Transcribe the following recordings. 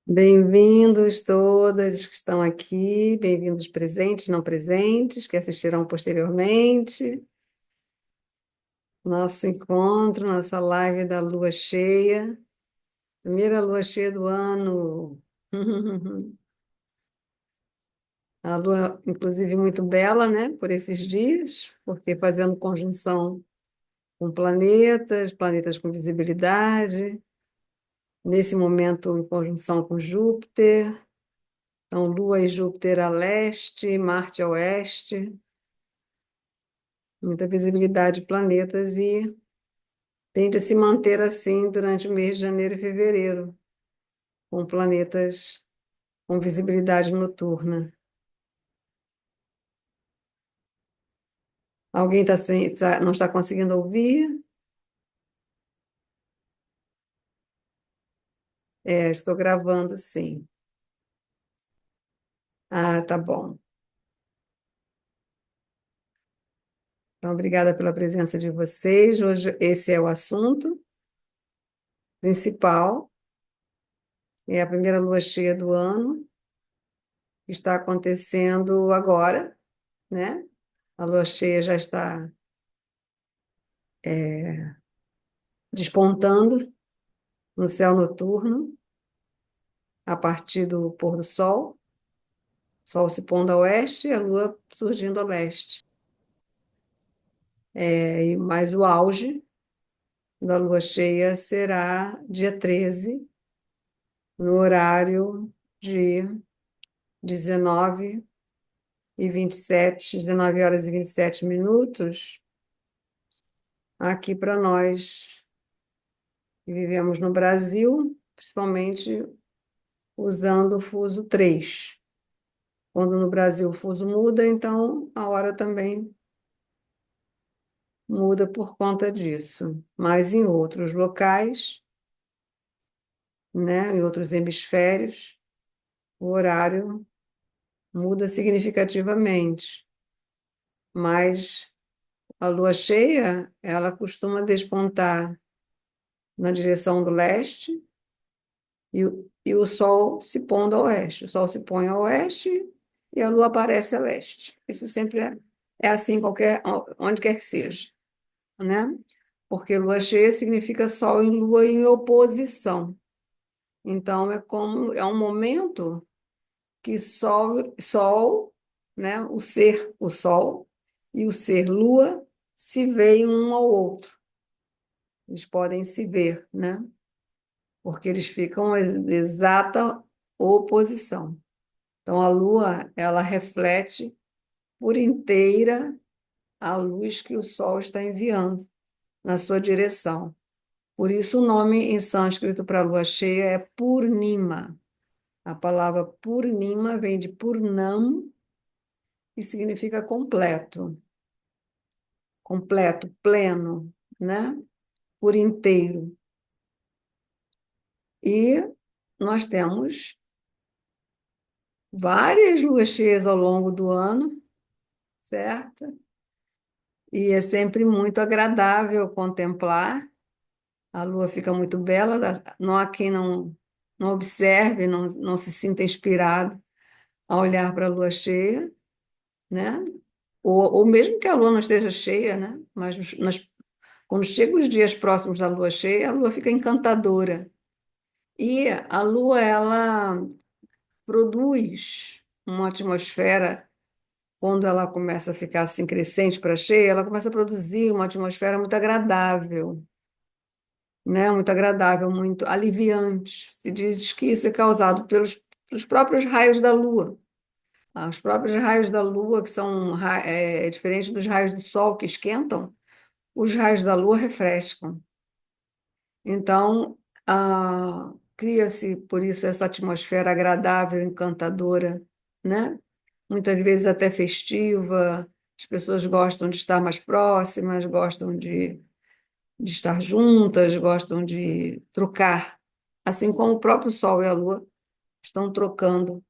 Bem-vindos todas que estão aqui, bem-vindos presentes, não presentes, que assistirão posteriormente. Nosso encontro, nossa live da lua cheia, primeira lua cheia do ano. A lua, inclusive, muito bela, né, por esses dias, porque fazendo conjunção com planetas, planetas com visibilidade, nesse momento em conjunção com Júpiter. Então, Lua e Júpiter a leste, Marte a oeste, muita visibilidade de planetas e tende a se manter assim durante o mês de janeiro e fevereiro, com planetas com visibilidade noturna. Alguém não está conseguindo ouvir? É, estou gravando, sim. Ah, tá bom. Então, obrigada pela presença de vocês. Hoje esse é o assunto principal, é a primeira lua cheia do ano, que está acontecendo agora, né? A lua cheia já está despontando no céu noturno, a partir do pôr do sol, sol se pondo a oeste e a lua surgindo a leste. Mas o auge da lua cheia será dia 13, no horário de 19 horas e 27 minutos, aqui para nós que vivemos no Brasil, principalmente usando o fuso 3. Quando no Brasil o fuso muda, então a hora também muda por conta disso. Mas em outros locais, né, em outros hemisférios, o horário muda significativamente. Mas a lua cheia, ela costuma despontar na direção do leste e o sol se pondo a oeste. O sol se põe a oeste e a lua aparece a leste. Isso sempre é assim onde quer que seja, né? Porque lua cheia significa sol em lua em oposição. Então é um momento que sol, né, o sol e o ser lua se veem um ao outro. Eles podem se ver, né? Porque eles ficam em exata oposição. Então a lua, ela reflete por inteira a luz que o sol está enviando na sua direção. Por isso, o nome em sânscrito para a lua cheia é Purnima. A palavra Purnima vem de Purnam, que significa completo, completo, pleno, né? Por inteiro. E nós temos várias luas cheias ao longo do ano, certo? E é sempre muito agradável contemplar. A lua fica muito bela, não há quem não observe, não se sinta inspirado a olhar para a lua cheia, né? Ou mesmo que a lua não esteja cheia, né? Mas quando chegam os dias próximos da lua cheia, a lua fica encantadora. E a lua, ela produz uma atmosfera, quando ela começa a ficar assim crescente para cheia, ela começa a produzir uma atmosfera muito agradável, né? Muito agradável, muito aliviante. Se diz que isso é causado pelos próprios raios da lua. Os próprios raios da lua, que são diferentes dos raios do sol que esquentam, os raios da lua refrescam. Então, cria-se, por isso, essa atmosfera agradável, encantadora, né? Muitas vezes até festiva, as pessoas gostam de estar mais próximas, gostam de estar juntas, gostam de trocar, assim como o próprio Sol e a Lua estão trocando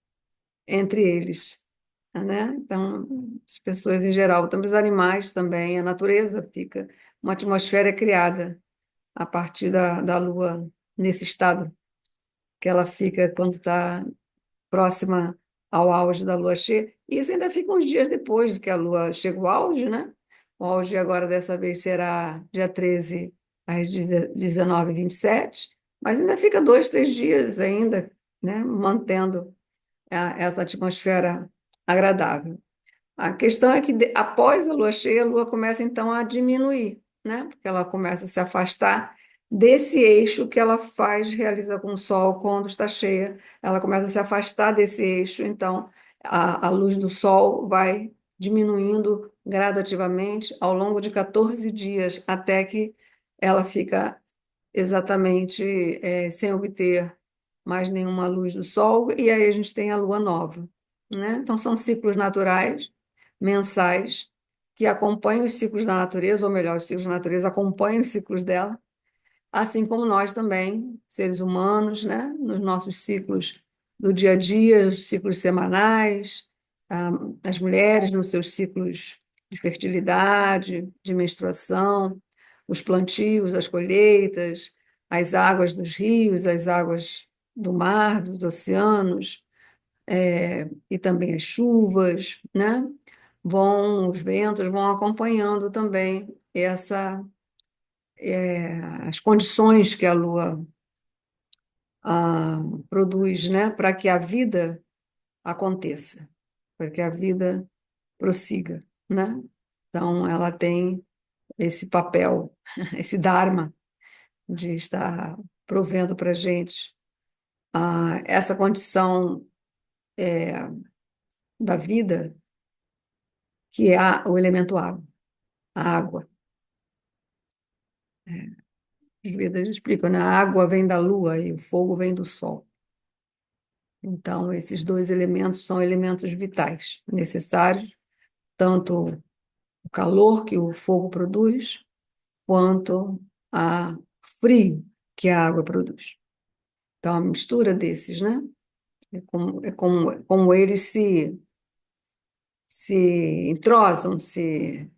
entre eles, né? Então, as pessoas em geral, também os animais também, a natureza fica, uma atmosfera é criada a partir da Lua nesse estado que ela fica quando está próxima ao auge da lua cheia. E isso ainda fica uns dias depois que a lua chega ao auge, né? O auge agora dessa vez será dia 13 às 19h27, mas ainda fica 2, 3 dias ainda, né? Mantendo essa atmosfera agradável. A questão é que após a lua cheia, a lua começa então a diminuir, né? Porque ela começa a se afastar desse eixo que ela faz, realiza com o sol quando está cheia. Ela começa a se afastar desse eixo, então a luz do sol vai diminuindo gradativamente ao longo de 14 dias, até que ela fica exatamente sem obter mais nenhuma luz do sol, e aí a gente tem a lua nova, né? Então são ciclos naturais mensais que acompanham os ciclos da natureza, ou melhor, os ciclos da natureza acompanham os ciclos dela, assim como nós também, seres humanos, né? Nos nossos ciclos do dia a dia, os ciclos semanais, ah, as mulheres nos seus ciclos de fertilidade, de menstruação, os plantios, as colheitas, as águas dos rios, as águas do mar, dos oceanos, e também as chuvas, né? Os ventos vão acompanhando também as condições que a Lua produz, né? Para que a vida aconteça, para que a vida prossiga, né? Então, ela tem esse papel, esse dharma de estar provendo para a gente essa condição da vida, que é o elemento água, a água. Os Vedas explicam, né? A água vem da lua e o fogo vem do sol. Então, esses dois elementos são elementos vitais, necessários, tanto o calor que o fogo produz, quanto a frio que a água produz. Então, a mistura desses, né? Como eles se entrosam, se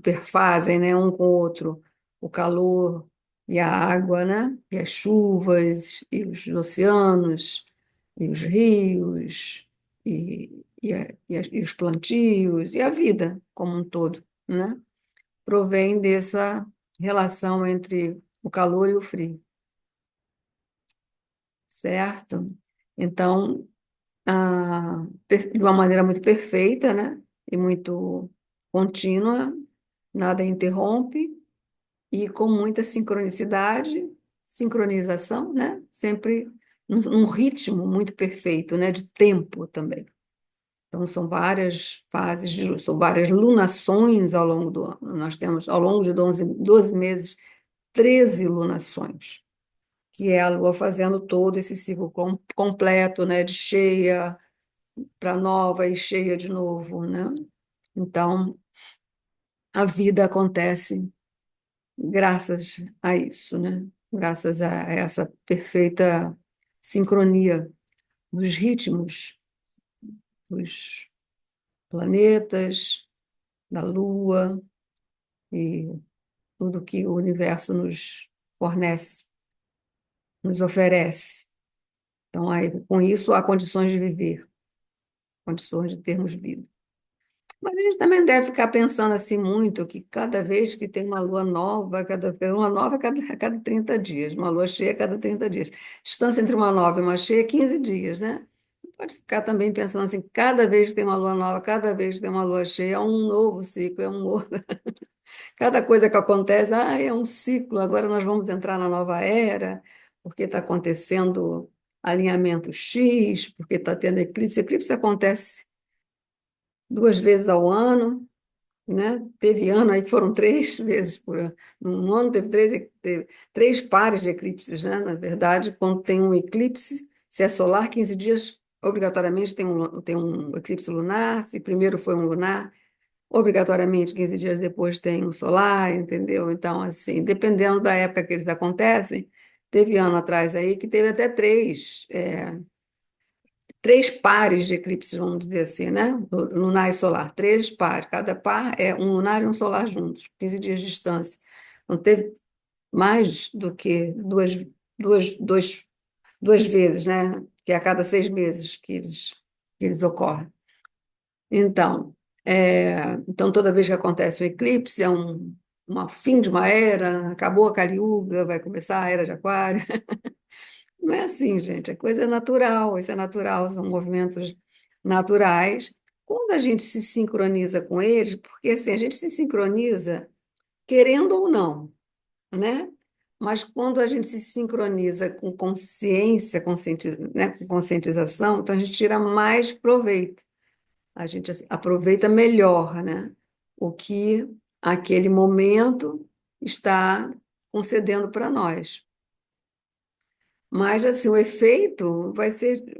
perfazem, né, um com o outro, o calor e a água, né, e as chuvas, e os oceanos, e os rios, e os plantios, e a vida como um todo, né, provém dessa relação entre o calor e o frio, certo? Então, de uma maneira muito perfeita, né? E muito contínua, nada interrompe, e com muita sincronicidade, sincronização, né? Sempre num ritmo muito perfeito, né? De tempo também. Então, são várias fases, são várias lunações ao longo do ano. Nós temos, ao longo de 12 meses, 13 lunações, que é a Lua fazendo todo esse ciclo completo, né? De cheia para nova e cheia de novo, né? Então, a vida acontece graças a isso, né? Graças a essa perfeita sincronia dos ritmos dos planetas, da Lua e tudo que o universo nos fornece, nos oferece. Então, aí, com isso, há condições de viver, condições de termos vida. Mas a gente também não deve ficar pensando assim muito que cada vez que tem uma lua nova, uma nova a cada 30 dias, uma lua cheia a cada 30 dias. Distância entre uma nova e uma cheia, 15 dias, né? Não pode ficar também pensando assim, cada vez que tem uma lua nova, cada vez que tem uma lua cheia, é um novo ciclo, é um outro. Cada coisa que acontece, é um ciclo, agora nós vamos entrar na nova era, porque está acontecendo alinhamento X, porque está tendo eclipse. Eclipse acontece 2 vezes ao ano, né? Teve ano aí que foram 3 vezes por ano. Num ano teve 3 pares de eclipses, né? Na verdade, quando tem um eclipse, se é solar, 15 dias, obrigatoriamente tem um eclipse lunar. Se primeiro foi um lunar, obrigatoriamente 15 dias depois tem um solar, entendeu? Então, assim, dependendo da época que eles acontecem, teve ano atrás aí que teve até 3 pares de eclipses, vamos dizer assim, né? Lunar e solar, 3 pares. Cada par é um lunar e um solar juntos, 15 dias de distância. Não teve mais do que dois duas vezes, né? Que é a cada 6 meses que eles ocorrem. Então, então, toda vez que acontece um eclipse, é uma fim de uma era, acabou a Kali Yuga, vai começar a era de Aquário. Não é assim, gente, a coisa é natural, isso é natural, são movimentos naturais. Quando a gente se sincroniza com eles, porque assim, a gente se sincroniza querendo ou não, né? Mas quando a gente se sincroniza com consciência, né, com conscientização, então a gente tira mais proveito. A gente assim, aproveita melhor, né? O que aquele momento está concedendo para nós. Mas assim, o efeito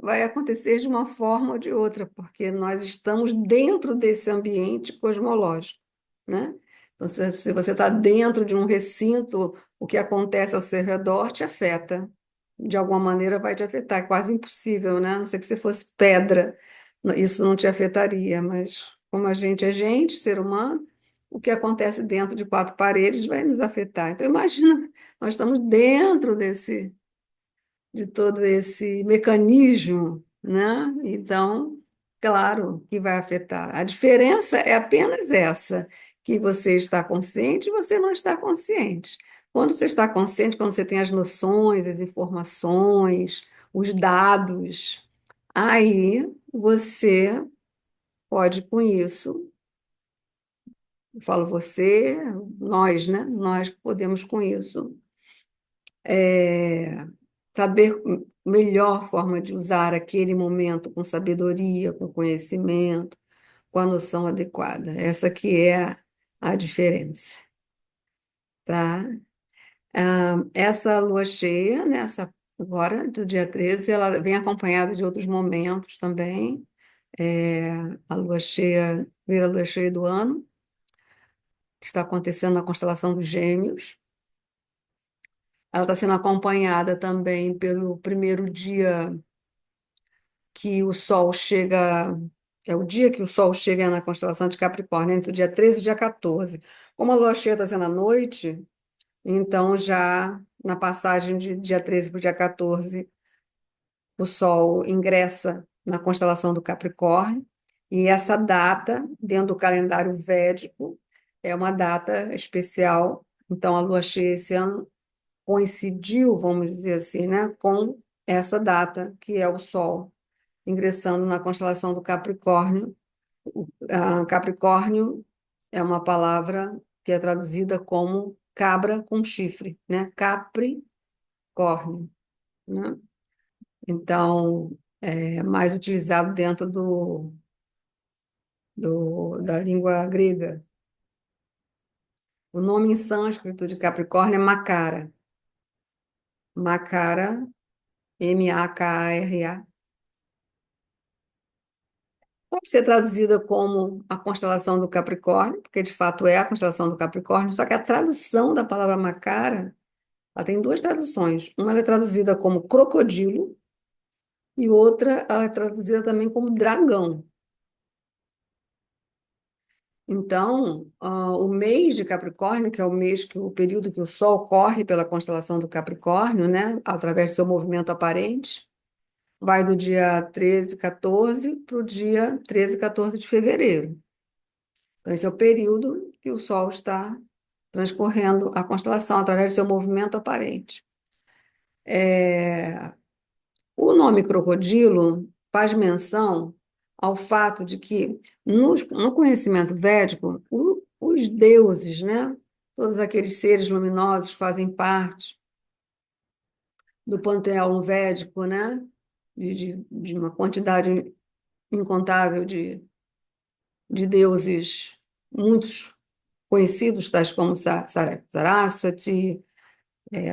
vai acontecer de uma forma ou de outra, porque nós estamos dentro desse ambiente cosmológico, né? Então, se você está dentro de um recinto, o que acontece ao seu redor te afeta. De alguma maneira vai te afetar. É quase impossível, né? A não ser que você fosse pedra, isso não te afetaria. Mas como a gente é gente, ser humano, o que acontece dentro de quatro paredes vai nos afetar. Então, imagina, nós estamos dentro de todo esse mecanismo, né? Então, claro que vai afetar. A diferença é apenas essa, que você está consciente e você não está consciente. Quando você está consciente, quando você tem as noções, as informações, os dados, aí você pode com isso, eu falo você, nós, né? Nós podemos com isso é, saber melhor forma de usar aquele momento com sabedoria, com conhecimento, com a noção adequada. Essa que é a diferença, tá? Essa lua cheia, né, essa agora do dia 13, ela vem acompanhada de outros momentos também. É, a lua cheia, primeira lua cheia do ano, que está acontecendo na constelação dos Gêmeos. Ela está sendo acompanhada também pelo primeiro dia que o Sol chega, é o dia que o Sol chega na constelação de Capricórnio, entre o dia 13 e o dia 14. Como a lua cheia está sendo à noite, então já na passagem de dia 13 para o dia 14, o Sol ingressa na constelação do Capricórnio, e essa data, dentro do calendário védico, é uma data especial. Então, a lua cheia esse ano coincidiu, vamos dizer assim, né, com essa data, que é o Sol ingressando na constelação do Capricórnio. Capricórnio é uma palavra que é traduzida como cabra com chifre, né? Capricórnio, né? Então, é mais utilizado dentro da língua grega. O nome em sânscrito de Capricórnio é Makara. Makara, Makara. Pode ser traduzida como a constelação do Capricórnio, porque de fato é a constelação do Capricórnio, só que a tradução da palavra Macara, ela tem duas traduções. Uma ela é traduzida como crocodilo e outra ela é traduzida também como dragão. Então, o mês de Capricórnio, que é o mês o período que o Sol corre pela constelação do Capricórnio, né, através do seu movimento aparente, vai do dia 13, 14 para o dia 13, 14 de fevereiro. Então, esse é o período que o Sol está transcorrendo a constelação através do seu movimento aparente. É, o nome crocodilo faz menção ao fato de que, no conhecimento védico, os deuses, né, todos aqueles seres luminosos fazem parte do panteão védico, né, de uma quantidade incontável de deuses, muitos conhecidos, tais como Saraswati,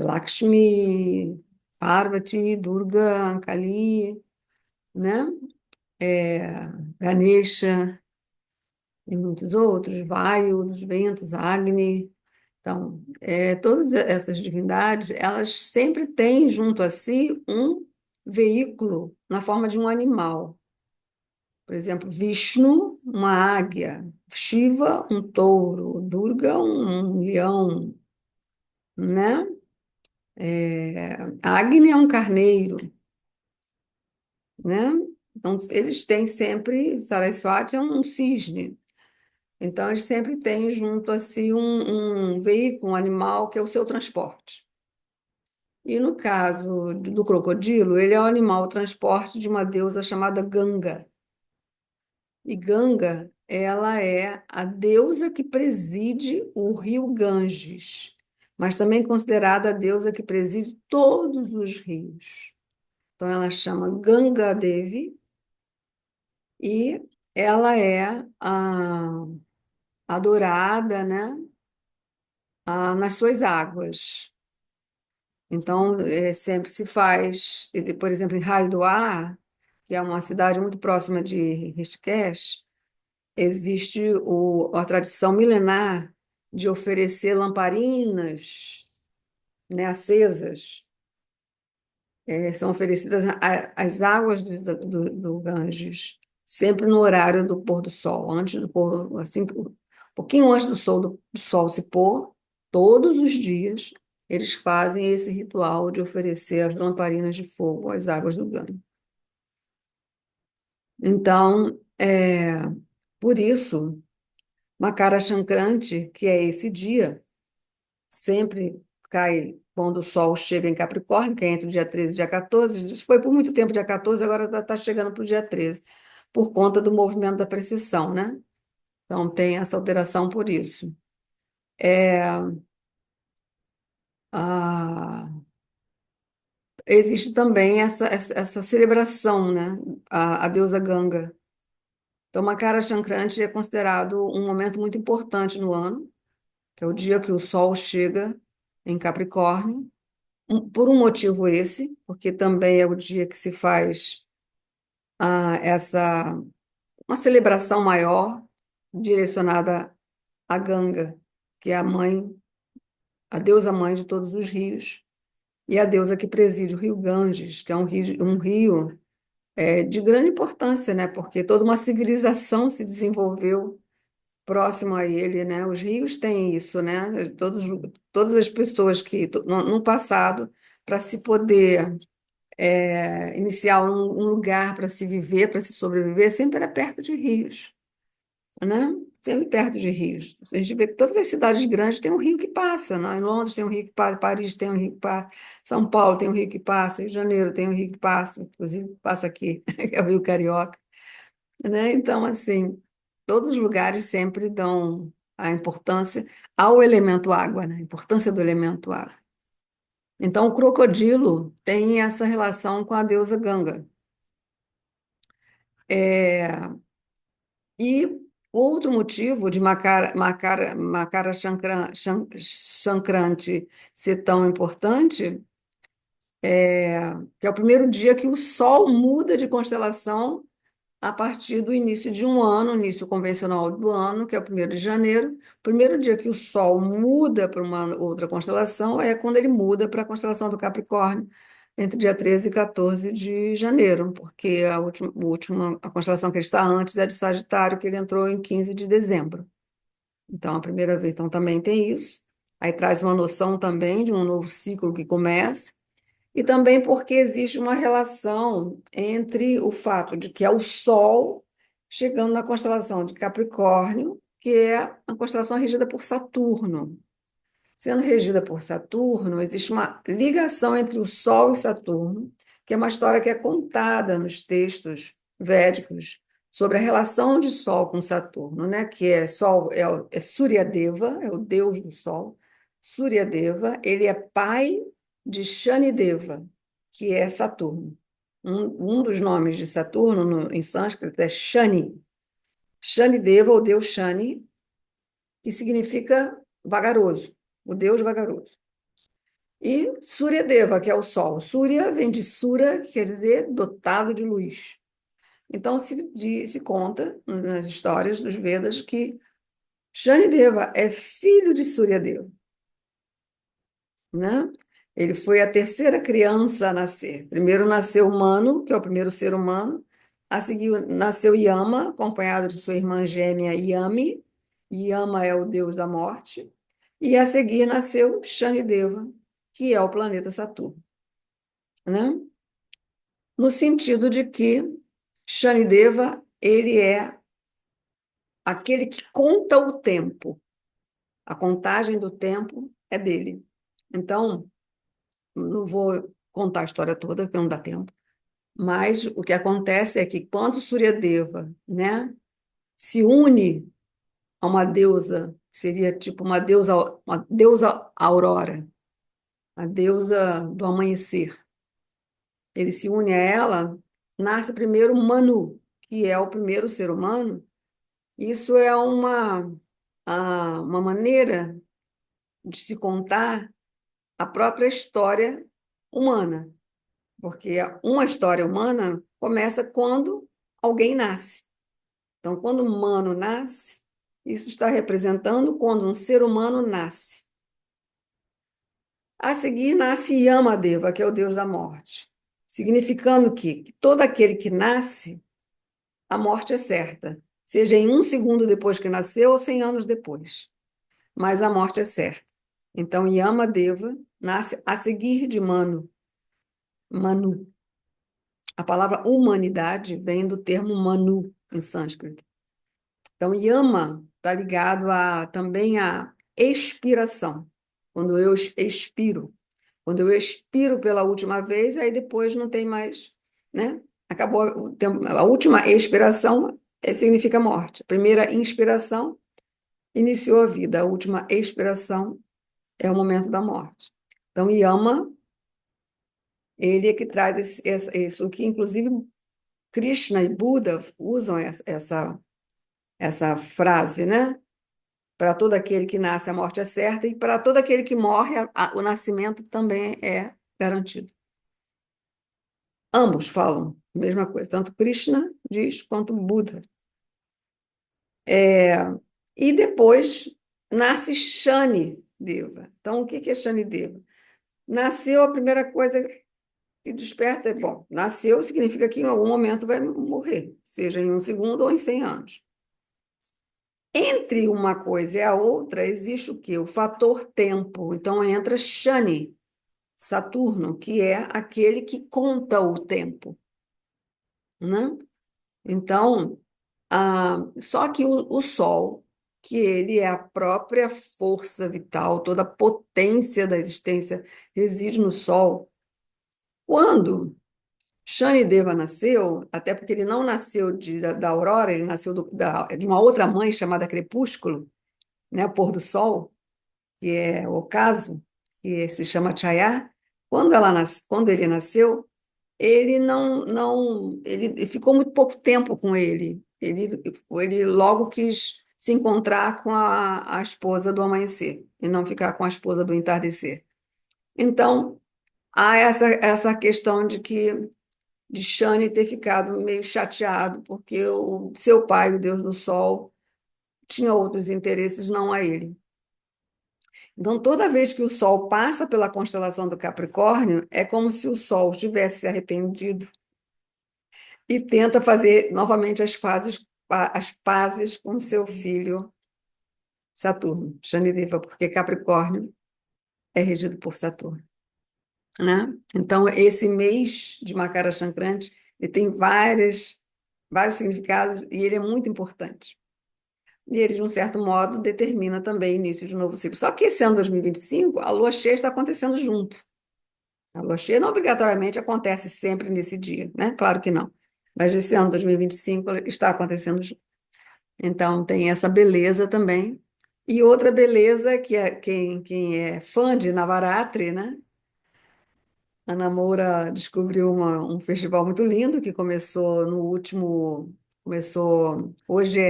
Lakshmi, Parvati, Durga, Kali, né? É, Ganesha e muitos outros, Vayu, dos ventos, Agni. Então, todas essas divindades, elas sempre têm junto a si um veículo na forma de um animal. Por exemplo, Vishnu, uma águia, Shiva, um touro, Durga, um leão, né? Agni é um carneiro. né? Então, eles têm sempre, Sarasvati é um cisne. Então, eles sempre têm junto a si um veículo, um animal que é o seu transporte. E no caso do crocodilo, ele é o animal transporte de uma deusa chamada Ganga. E Ganga, ela é a deusa que preside o rio Ganges, mas também considerada a deusa que preside todos os rios. Então, ela chama Ganga Devi e ela é adorada, né, nas suas águas. Então, sempre se faz, por exemplo, em Haridwar, que é uma cidade muito próxima de Rishikesh, existe a tradição milenar de oferecer lamparinas, né, acesas, são oferecidas às águas do Ganges, sempre no horário do pôr do sol, antes do pôr, assim, um pouquinho antes do sol se pôr, todos os dias, eles fazem esse ritual de oferecer as lamparinas de fogo às águas do Ganges. Então, por isso, Makara Sankranti, que é esse dia, sempre cai quando o Sol chega em Capricórnio, que é entre o dia 13 e o dia 14. Isso foi por muito tempo dia 14, agora está chegando para o dia 13, por conta do movimento da precessão, né? Então tem essa alteração por isso. É, a- Existe também essa celebração, né? A deusa Ganga. Então, Makara Sankranti é considerado um momento muito importante no ano, que é o dia que o Sol chega em Capricórnio. Por um motivo esse, porque também é o dia que se faz essa uma celebração maior direcionada à Ganga, que é a mãe, a deusa mãe de todos os rios, e a deusa que preside o rio Ganges, que é um rio de grande importância, né? Porque toda uma civilização se desenvolveu próximo a ele, né? Os rios têm isso, né? Todas as pessoas que no passado, para se poder iniciar um lugar para se viver, para se sobreviver, sempre era perto de rios, né? Sempre perto de rios. A gente vê que todas as cidades grandes têm um rio que passa, né? Em Londres tem um rio que passa, Paris tem um rio que passa, São Paulo tem um rio que passa, Rio de Janeiro tem um rio que passa, inclusive passa aqui, que é o Rio Carioca, né? Então, assim, todos os lugares sempre dão a importância ao elemento água, né? A importância do elemento água. Então, o crocodilo tem essa relação com a deusa Ganga. É, e outro motivo de Makara Sankranti ser tão importante que é o primeiro dia que o Sol muda de constelação a partir do início de um ano, início convencional do ano, que é o 1º de janeiro. O primeiro dia que o Sol muda para uma outra constelação é quando ele muda para a constelação do Capricórnio, entre dia 13 e 14 de janeiro, porque a constelação que ele está antes é de Sagitário, que ele entrou em 15 de dezembro. Então, a primeira vez, então, também tem isso. Aí traz uma noção também de um novo ciclo que começa. E também porque existe uma relação entre o fato de que é o Sol chegando na constelação de Capricórnio, que é a constelação regida por Saturno. Sendo regida por Saturno, existe uma ligação entre o Sol e Saturno, que é uma história que é contada nos textos védicos sobre a relação de Sol com Saturno, né? Que é Sol é Suryadeva, é o deus do Sol. Suryadeva, ele é pai de Shanideva, que é Saturno. Um dos nomes de Saturno em sânscrito é Shani. Shanideva, ou deus Shani, que significa vagaroso, o deus vagaroso. E Suryadeva, que é o Sol. Surya vem de Sura, que quer dizer dotado de luz. Então se conta nas histórias dos Vedas que Shanideva é filho de Suryadeva, né? Ele foi a terceira criança a nascer. Primeiro nasceu Manu, que é o primeiro ser humano. A seguir nasceu Yama, acompanhado de sua irmã gêmea Yami. Yama é o deus da morte. E a seguir nasceu Shanideva, que é o planeta Saturno, né? no sentido de que Shanideva, ele é aquele que conta o tempo. A contagem do tempo é dele. Então, não vou contar a história toda, porque não dá tempo. Mas o que acontece é que quando Suryadeva, né, se une a uma deusa, que seria tipo uma deusa aurora, a deusa do amanhecer, ele se une a ela, nasce primeiro Manu, que é o primeiro ser humano. Isso é uma maneira de se contar a própria história humana, porque uma história humana começa quando alguém nasce. Então, quando um humano nasce, isso está representando quando um ser humano nasce. A seguir nasce Yamadeva, que é o deus da morte, significando que todo aquele que nasce, a morte é certa, seja em um segundo depois que nasceu ou 100 anos depois, mas a morte é certa. Então, Yamadeva nasce a seguir de Manu. Manu. A palavra humanidade vem do termo Manu, em sânscrito. Então, Yama está ligado também à expiração. Quando eu expiro. Quando eu expiro pela última vez, aí depois não tem mais, né? Acabou o tempo. A última expiração significa morte. A primeira inspiração iniciou a vida. A última expiração é o momento da morte. Então, Yama, ele é que traz isso que, inclusive, Krishna e Buda usam essa frase, né? Para todo aquele que nasce, a morte é certa, e para todo aquele que morre, o nascimento também é garantido. Ambos falam a mesma coisa, tanto Krishna diz quanto Buda. É, e depois nasce Shani Deva. Então, o que é Shani Deva? Nasceu, a primeira coisa que desperta é, bom, nasceu significa que em algum momento vai morrer, seja em um segundo ou em 100 anos. Entre uma coisa e a outra, existe o quê? O fator tempo. Então, entra Shani, Saturno, que é aquele que conta o tempo, né? Então, só que o Sol, que ele é a própria força vital, toda a potência da existência reside no Sol. Quando Shanideva nasceu, até porque ele não nasceu da Aurora, ele nasceu de uma outra mãe chamada Crepúsculo, né, pôr do sol, que é o ocaso, que se chama Chaya. Quando ele nasceu, ele não, ele ficou muito pouco tempo com ele. Ele logo quis se encontrar com a esposa do amanhecer e não ficar com a esposa do entardecer. Então, há essa questão de Shani ter ficado meio chateado porque o seu pai, o Deus do Sol, tinha outros interesses, não a ele. Então, toda vez que o Sol passa pela constelação do Capricórnio, é como se o Sol tivesse se arrependido e tenta fazer novamente as pazes com seu filho Saturno, Shanideva, porque Capricórnio é regido por Saturno, né? Então, esse mês de Makara Sankranti, ele tem vários significados e ele é muito importante. E ele, de um certo modo, determina também o início de um novo ciclo. Só que esse ano 2025, a lua cheia está acontecendo junto. A lua cheia não obrigatoriamente acontece sempre nesse dia, né? Claro que não. Mas esse ano 2025 está acontecendo. Então tem essa beleza também. E outra beleza que é quem é fã de Navaratri, né? A Namora descobriu um festival muito lindo que começou no último. Começou. Hoje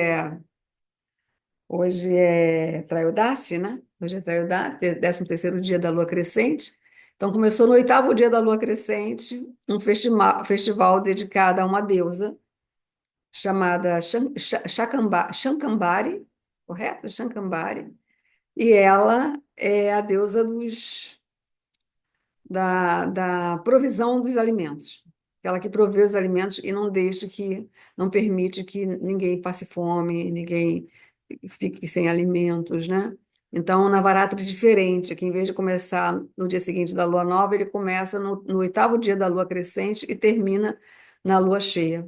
é Traiodasti, né? Hoje é Traiodasti, 13º dia da lua crescente. Então, começou no 8º dia da lua crescente, um festival dedicado a uma deusa chamada Shankambari, correto? Shankambari. E ela é a deusa da provisão dos alimentos. Aquela que provê os alimentos e não permite que ninguém passe fome, ninguém fique sem alimentos, né? Então, o Navaratri é diferente, que em vez de começar no dia seguinte da lua nova, ele começa no oitavo dia da lua crescente e termina na lua cheia,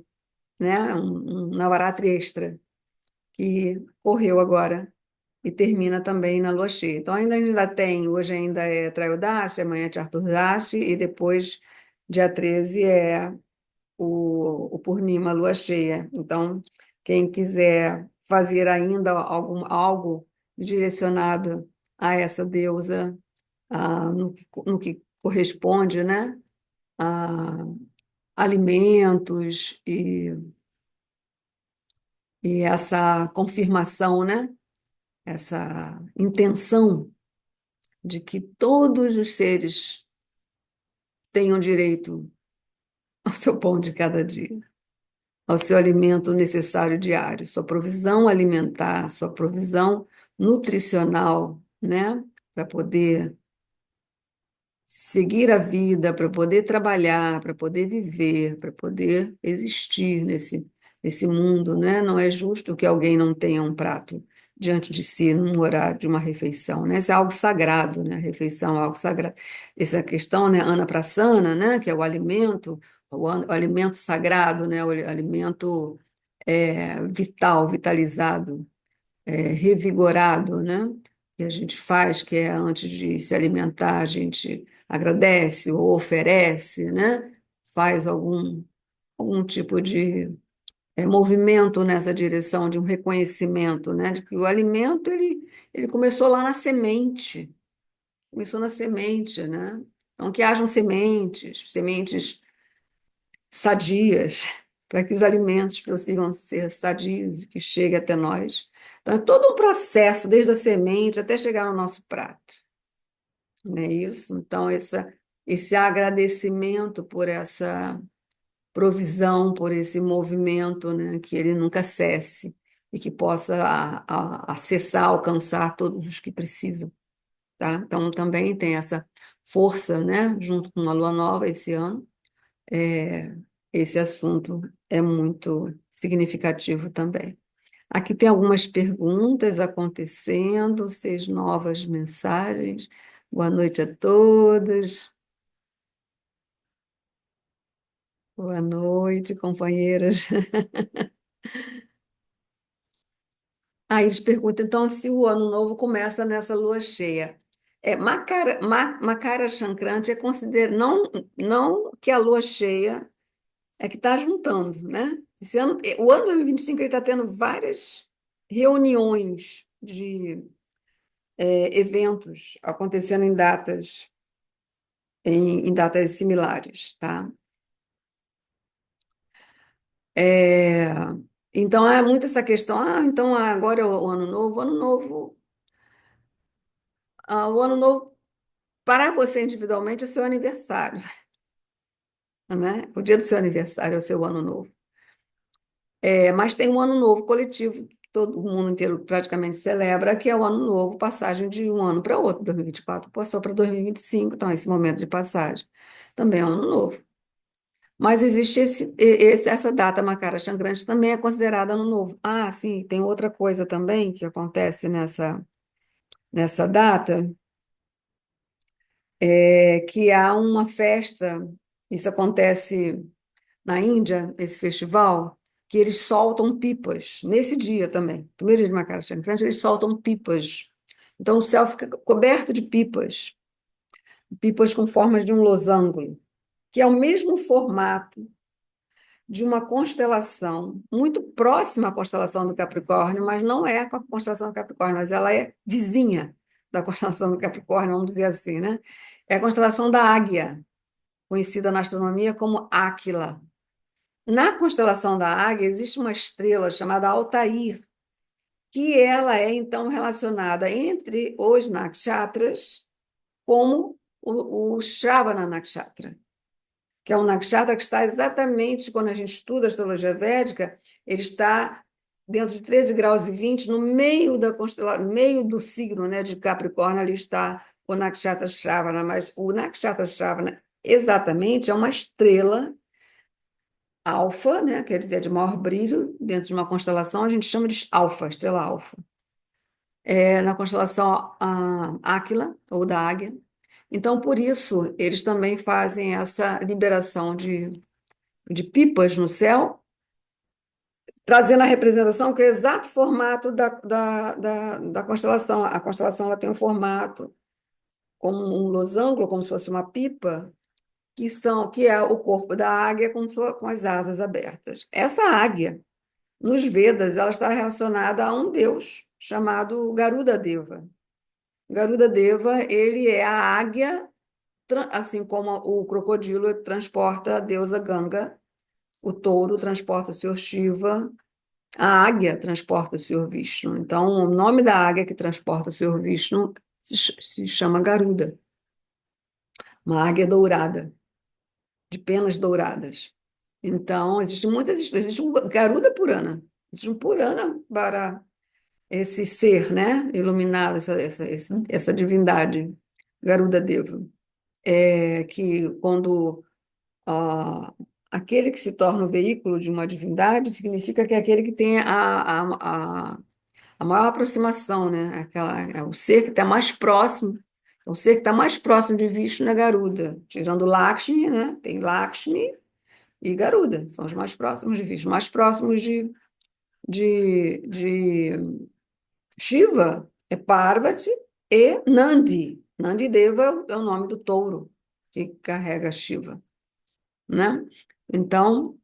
né? Um Navaratri extra, que correu agora e termina também na lua cheia. Então, ainda tem, hoje ainda é Traiodasi, amanhã é Chaturdashi, e depois, dia 13, é o Purnima, a lua cheia. Então, quem quiser fazer ainda algo direcionado a essa deusa, no que corresponde, né, a alimentos e essa confirmação, né, essa intenção de que todos os seres tenham direito ao seu pão de cada dia, ao seu alimento necessário diário, sua provisão alimentar, sua provisão nutricional, né? Para poder seguir a vida, para poder trabalhar, para poder viver, para poder existir nesse mundo, né? Não é justo que alguém não tenha um prato diante de si num horário de uma refeição, né? Isso é algo sagrado, né? A refeição é algo sagrado. Essa questão, né, Anaprasana, né, que é o alimento, o alimento sagrado, né, o alimento vital, vitalizado, revigorado, né? Que a gente faz, que é antes de se alimentar, a gente agradece ou oferece, né? Faz algum tipo de movimento nessa direção de um reconhecimento, né? De que o alimento ele começou lá na semente, começou na semente, né? Então, que hajam sementes sadias, para que os alimentos prossigam a ser sadios, que chegue até nós. Então, é todo um processo, desde a semente até chegar no nosso prato, não é isso? Então, esse agradecimento por essa provisão, por esse movimento, né, que ele nunca cesse e que possa acessar, alcançar todos os que precisam, tá? Então, também tem essa força, né, junto com a lua nova esse ano. É, esse assunto é muito significativo também. Aqui tem algumas perguntas acontecendo, 6 novas mensagens. Boa noite a todos. Boa noite, companheiras. Aí eles perguntam, então, se o ano novo começa nessa lua cheia. Makara Sankranti é considerado, não que a lua cheia é que está juntando, né? Esse ano, o ano 2025 ele está tendo várias reuniões de eventos acontecendo em datas similares, tá? É, então é muito essa questão, então agora é o o ano novo para você individualmente é seu aniversário, né? O dia do seu aniversário é o seu ano novo. Mas tem um ano novo coletivo, que todo mundo inteiro praticamente celebra, que é o ano novo, passagem de um ano para outro, 2024 passou para 2025, então esse momento de passagem também é um ano novo. Mas existe essa data, Makara Sankranti, também é considerada ano novo. Ah, sim, tem outra coisa também que acontece nessa data, que há uma festa, isso acontece na Índia, esse festival, que eles soltam pipas nesse dia também. Primeiro dia de Makara Sankranti, eles soltam pipas. Então o céu fica coberto de pipas, pipas com formas de um losango, que é o mesmo formato de uma constelação muito próxima à constelação do Capricórnio, mas não é a constelação do Capricórnio, mas ela é vizinha da constelação do Capricórnio, vamos dizer assim, né? É a constelação da Águia, conhecida na astronomia como Áquila. Na constelação da Águia existe uma estrela chamada Altair, que ela é então relacionada entre os nakshatras como o Shravana Nakshatra, que é um nakshatra que está exatamente, quando a gente estuda a astrologia védica, ele está dentro de 13 graus e 20, no meio da constelação, no meio do signo, né, de Capricórnio, ali está o nakshatra Shravana, mas o nakshatra Shravana exatamente é uma estrela alfa, né, quer dizer, de maior brilho, dentro de uma constelação, a gente chama de alfa, estrela alfa. na constelação Áquila, ou da Águia. Então, por isso, eles também fazem essa liberação de pipas no céu, trazendo a representação que é o exato formato da constelação. A constelação ela tem um formato como um losango, como se fosse uma pipa, que é o corpo da águia com as asas abertas. Essa águia, nos Vedas, ela está relacionada a um deus chamado Garuda Deva. Garuda Deva, ele é a águia, assim como o crocodilo transporta a deusa Ganga, o touro transporta o senhor Shiva, a águia transporta o senhor Vishnu. Então, o nome da águia que transporta o senhor Vishnu se chama Garuda, uma águia dourada, de penas douradas. Então, existem muitas histórias. Existe um Garuda Purana, existe um Purana para esse ser, né, iluminado, essa divindade, Garuda Deva. Que quando aquele que se torna o veículo de uma divindade significa que é aquele que tem a maior aproximação, né? É o ser que está mais próximo, é o ser que está mais próximo de Vishnu é Garuda, tirando Lakshmi, né? Tem Lakshmi e Garuda, são os mais próximos de Vishnu, mais próximos de Shiva é Parvati e Nandi. Nandi Deva é o nome do touro que carrega Shiva, né? Então,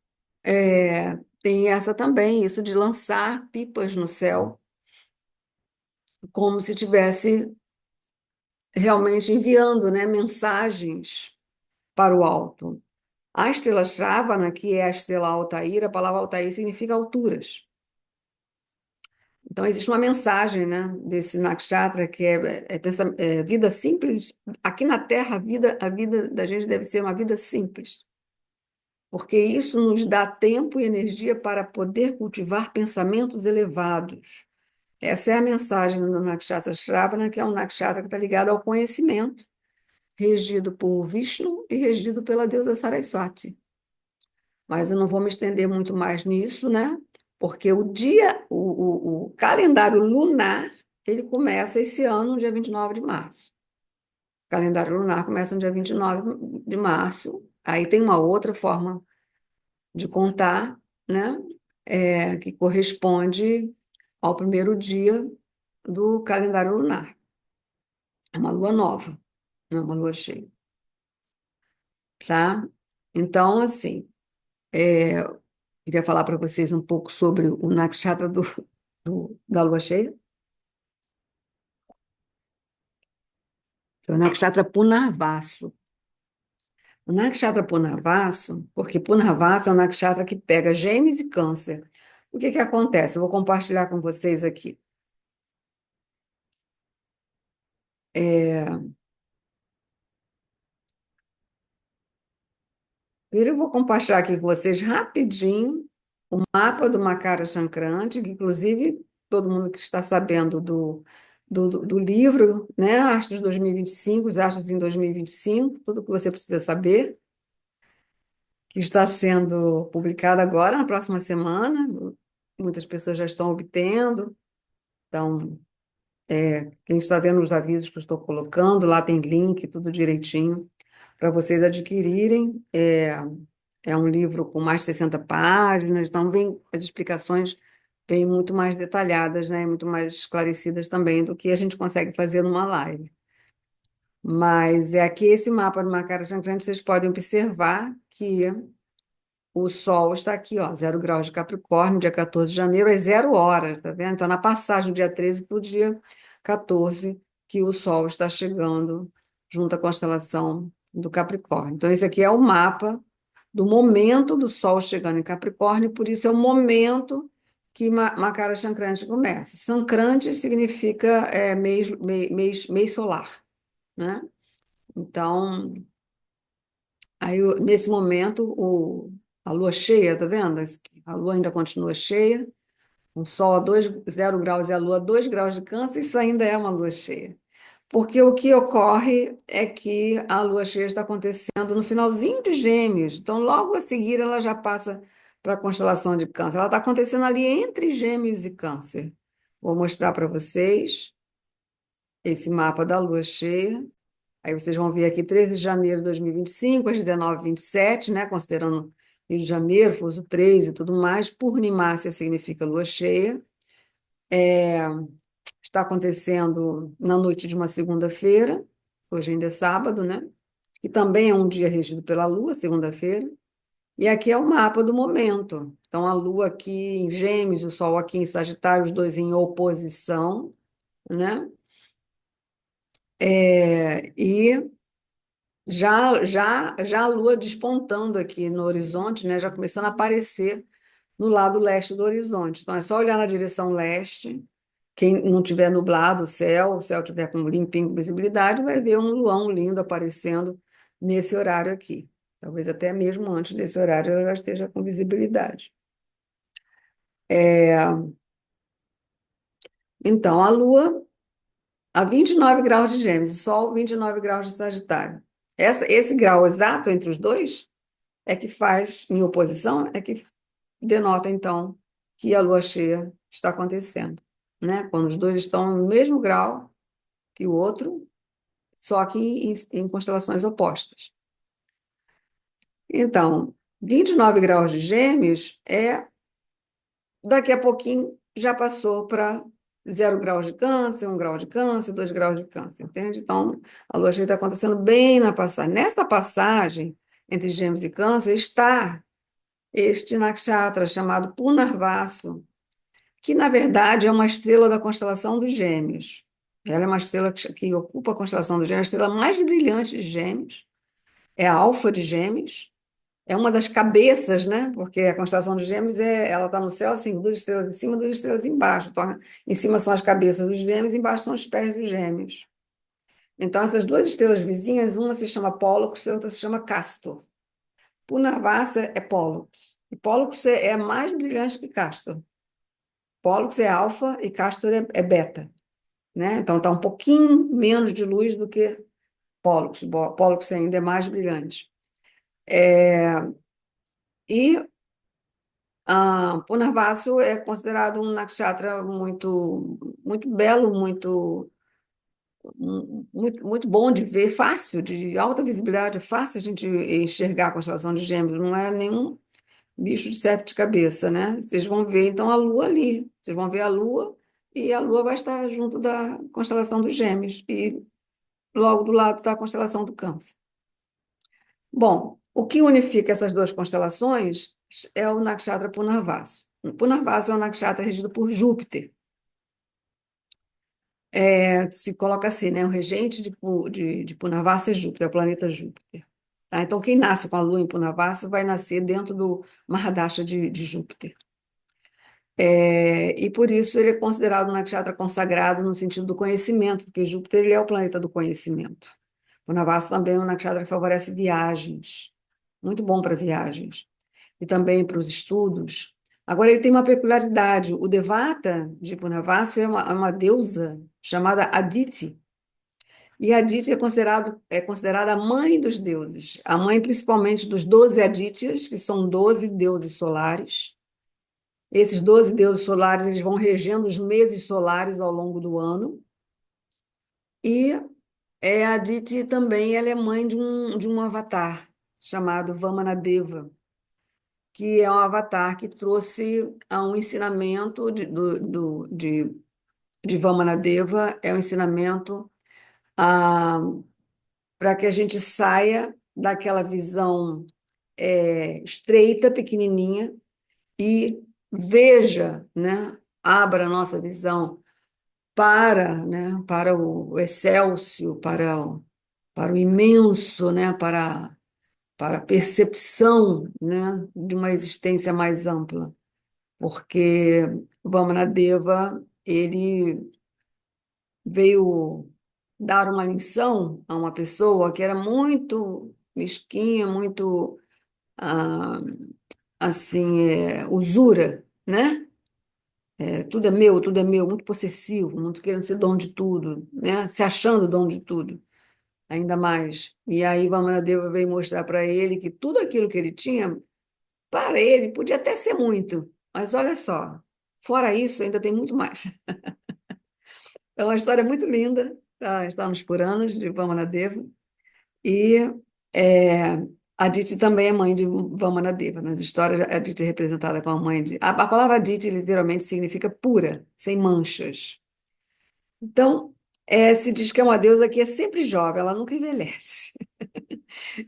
tem essa também, isso de lançar pipas no céu, como se tivesse realmente enviando, né, mensagens para o alto. A estrela Shravana, que é a estrela Altair, a palavra Altair significa alturas. Então, existe uma mensagem, né, desse nakshatra que é vida simples. Aqui na Terra, a vida da gente deve ser uma vida simples, porque isso nos dá tempo e energia para poder cultivar pensamentos elevados. Essa é a mensagem do Nakshatra Shravana, que é um nakshatra que está ligado ao conhecimento, regido por Vishnu e regido pela deusa Saraswati. Mas eu não vou me estender muito mais nisso, né? Porque o calendário lunar, ele começa esse ano, no dia 29 de março. O calendário lunar começa no dia 29 de março. Aí tem uma outra forma de contar, né? Que corresponde ao primeiro dia do calendário lunar. É uma lua nova, não é uma lua cheia, tá? Então, assim, queria falar para vocês um pouco sobre o nakshatra da lua cheia, que é o nakshatra Punarvasu. O nakshatra Punarvasu, porque Punarvasu é um nakshatra que pega Gêmeos e Câncer. O que que acontece? Eu vou compartilhar com vocês aqui. É, Primeiro eu vou compartilhar aqui com vocês rapidinho o mapa do Makara Chankrante, que inclusive todo mundo que está sabendo do livro, né, Astros 2025, os Astros em 2025, tudo que você precisa saber, que está sendo publicado agora, na próxima semana. Muitas pessoas já estão obtendo. Então, quem está vendo os avisos que eu estou colocando, lá tem link, tudo direitinho, para vocês adquirirem. É um livro com mais de 60 páginas, então as explicações vêm muito mais detalhadas, né, muito mais esclarecidas também do que a gente consegue fazer numa live. Mas é aqui esse mapa do Makara Chankrante, vocês podem observar que o Sol está aqui, ó, 0 graus de Capricórnio, dia 14 de janeiro, às 0 horas, tá vendo? Então, na passagem do dia 13 para o dia 14, que o Sol está chegando junto à constelação do Capricórnio. Então, esse aqui é o mapa do momento do Sol chegando em Capricórnio, por isso é o momento que Makara Chankrante começa. Chankrante significa mês solar, né? Então, aí, nesse momento, a lua cheia, tá vendo? A lua ainda continua cheia, o sol a 0 graus e a lua a 2 graus de Câncer, isso ainda é uma lua cheia. Porque o que ocorre é que a lua cheia está acontecendo no finalzinho de Gêmeos, então logo a seguir ela já passa para a constelação de Câncer. Ela está acontecendo ali entre Gêmeos e Câncer. Vou mostrar para vocês. esse mapa da lua cheia. Aí vocês vão ver aqui 13 de janeiro de 2025, às 19h27, né? Considerando Rio de Janeiro, fuso 3 e tudo mais. Purnimácia significa lua cheia. Está acontecendo na noite de uma segunda-feira, hoje ainda é sábado, né? Que também é um dia regido pela lua, segunda-feira. E aqui é o mapa do momento. Então, a lua aqui em Gêmeos, o sol aqui em Sagitário, os dois em oposição, né? E já a lua despontando aqui no horizonte, né? Já começando a aparecer no lado leste do horizonte. Então, é só olhar na direção leste. Quem não tiver nublado o céu tiver com limpinho com visibilidade, vai ver um luão lindo aparecendo nesse horário aqui. Talvez até mesmo antes desse horário ela já esteja com visibilidade. Então, a Lua a 29 graus de Gêmeos, o Sol 29 graus de Sagitário. Esse grau exato entre os dois é que faz, em oposição, é que denota, então, que a Lua cheia está acontecendo, né? Quando os dois estão no mesmo grau que o outro, só que em constelações opostas. Então, 29 graus de Gêmeos daqui a pouquinho já passou para 0 graus de Câncer, 1 grau de Câncer, 2 graus de Câncer, entende? Então, a lua cheia está acontecendo bem na passagem. Nessa passagem entre Gêmeos e Câncer está este nakshatra chamado Punarvasu, que na verdade é uma estrela da constelação dos Gêmeos. Ela é uma estrela que ocupa a constelação dos Gêmeos, a estrela mais brilhante de Gêmeos, é a Alfa de Gêmeos. É uma das cabeças, né? Porque a constelação dos Gêmeos ela está no céu assim, duas estrelas em cima, duas estrelas embaixo. Então, em cima são as cabeças dos Gêmeos, embaixo são os pés dos Gêmeos. Então, essas duas estrelas vizinhas, uma se chama Pólux e a outra se chama Castor. Purvarasa é Pólux. E Pólux é mais brilhante que Castor. Pólux é alfa e Castor é beta, né? Então, está um pouquinho menos de luz do que Pólux. Pólux ainda é mais brilhante. E Purvarasa é considerado um nakshatra muito belo, muito bom de ver, fácil, de alta visibilidade, é fácil a gente enxergar a constelação de Gêmeos, não é nenhum bicho de sete cabeças, né? Vocês vão ver então a Lua ali, vocês vão ver a Lua e a Lua vai estar junto da constelação dos Gêmeos e logo do lado está a constelação do Câncer. Bom, o que unifica essas duas constelações é o nakshatra Purvarasa. Purvarasa é um nakshatra regido por Júpiter. Se coloca assim, né? O regente de Purvarasa é Júpiter, é o planeta Júpiter. Tá? Então, quem nasce com a Lua em Purvarasa vai nascer dentro do Mahadasha de Júpiter. E por isso ele é considerado um nakshatra consagrado no sentido do conhecimento, porque Júpiter ele é o planeta do conhecimento. Purvarasa também é um nakshatra que favorece viagens, muito bom para viagens, e também para os estudos. Agora, ele tem uma peculiaridade: o Devata de Purvarasa é uma deusa chamada Aditi. E Aditi é considerada a mãe dos deuses, a mãe principalmente dos 12 Adityas, que são 12 deuses solares. Esses 12 deuses solares eles vão regendo os meses solares ao longo do ano. E a Aditi também ela é mãe de um avatar chamado Vamanadeva, que é um avatar que trouxe um ensinamento de Vamanadeva, é um ensinamento para que a gente saia daquela visão estreita, pequenininha, e veja, né, abra a nossa visão para o excelso, para o imenso, né, para a percepção, né, de uma existência mais ampla. Porque o Vamanadeva, ele veio dar uma lição a uma pessoa que era muito mesquinha, muito ah, assim, usura, né? Tudo é meu, muito possessivo, muito querendo ser dono de tudo, né? Se achando dono de tudo, ainda mais. E aí Vamanadeva veio mostrar para ele que tudo aquilo que ele tinha, para ele, podia até ser muito, mas olha só, fora isso, ainda tem muito mais. É uma história muito linda, está nos Puranas de Vamanadeva. E é, a Aditi também é mãe de Vamanadeva. Nas histórias, a Aditi é representada como a mãe de. A palavra Aditi literalmente significa pura, sem manchas. Então, se diz que é uma deusa que é sempre jovem, ela nunca envelhece.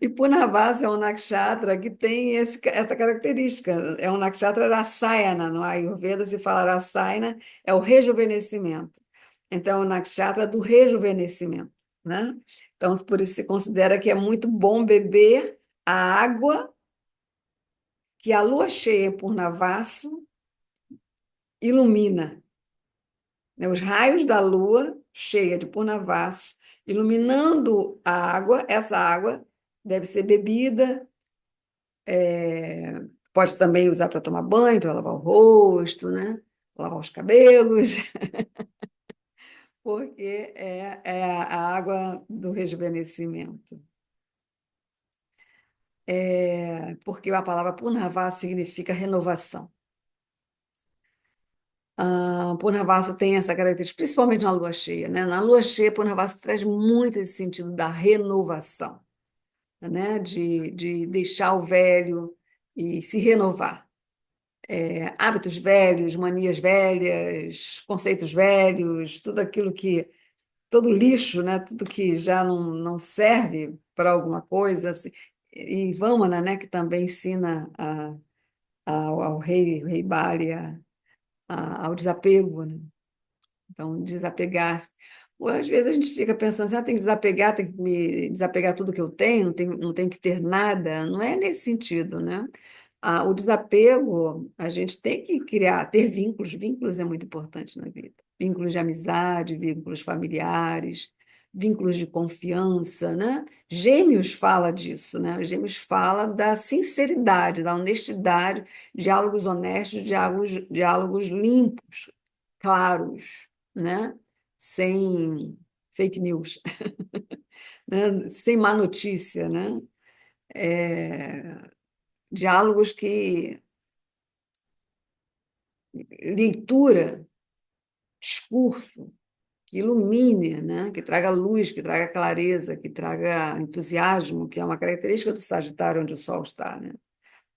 E Purnavasa é um nakshatra que tem essa característica. É um nakshatra Rasayana, no Ayurveda se fala Rasayana, é o rejuvenescimento. Então, é o nakshatra do rejuvenescimento, né? Então, por isso se considera que é muito bom beber a água que a lua cheia em Purnavasu ilumina, né? Os raios da lua cheia de Purnavasu iluminando a água, essa água deve ser bebida. Pode também usar para tomar banho, para lavar o rosto, né? Lavar os cabelos, porque é a água do rejuvenescimento. Porque a palavra Purnava significa renovação. Purnavassa tem essa característica, principalmente na lua cheia, né? Na lua cheia, Purnavassa traz muito esse sentido da renovação, né? De deixar o velho e se renovar. Hábitos velhos, manias velhas, conceitos velhos, tudo aquilo que, todo lixo, né? Tudo que já não serve para alguma coisa. Assim. E Vamana, né? Que também ensina ao rei Bali ao desapego, né? Então, desapegar-se. Ou, às vezes a gente fica pensando assim, tem que desapegar, tem que me desapegar tudo que eu tenho, não tenho que ter nada. Não é nesse sentido, né? O desapego, a gente tem que criar, ter vínculos. Vínculos é muito importante na vida. Vínculos de amizade, vínculos familiares, vínculos de confiança, né? Gêmeos fala disso, né? Gêmeos fala da sinceridade, da honestidade, diálogos honestos, diálogos limpos, claros, né? Sem fake news, né? Sem má notícia, né? É, diálogos que leitura, discurso, que ilumine, né? Que traga luz, que traga clareza, que traga entusiasmo, que é uma característica do Sagitário onde o Sol está, né?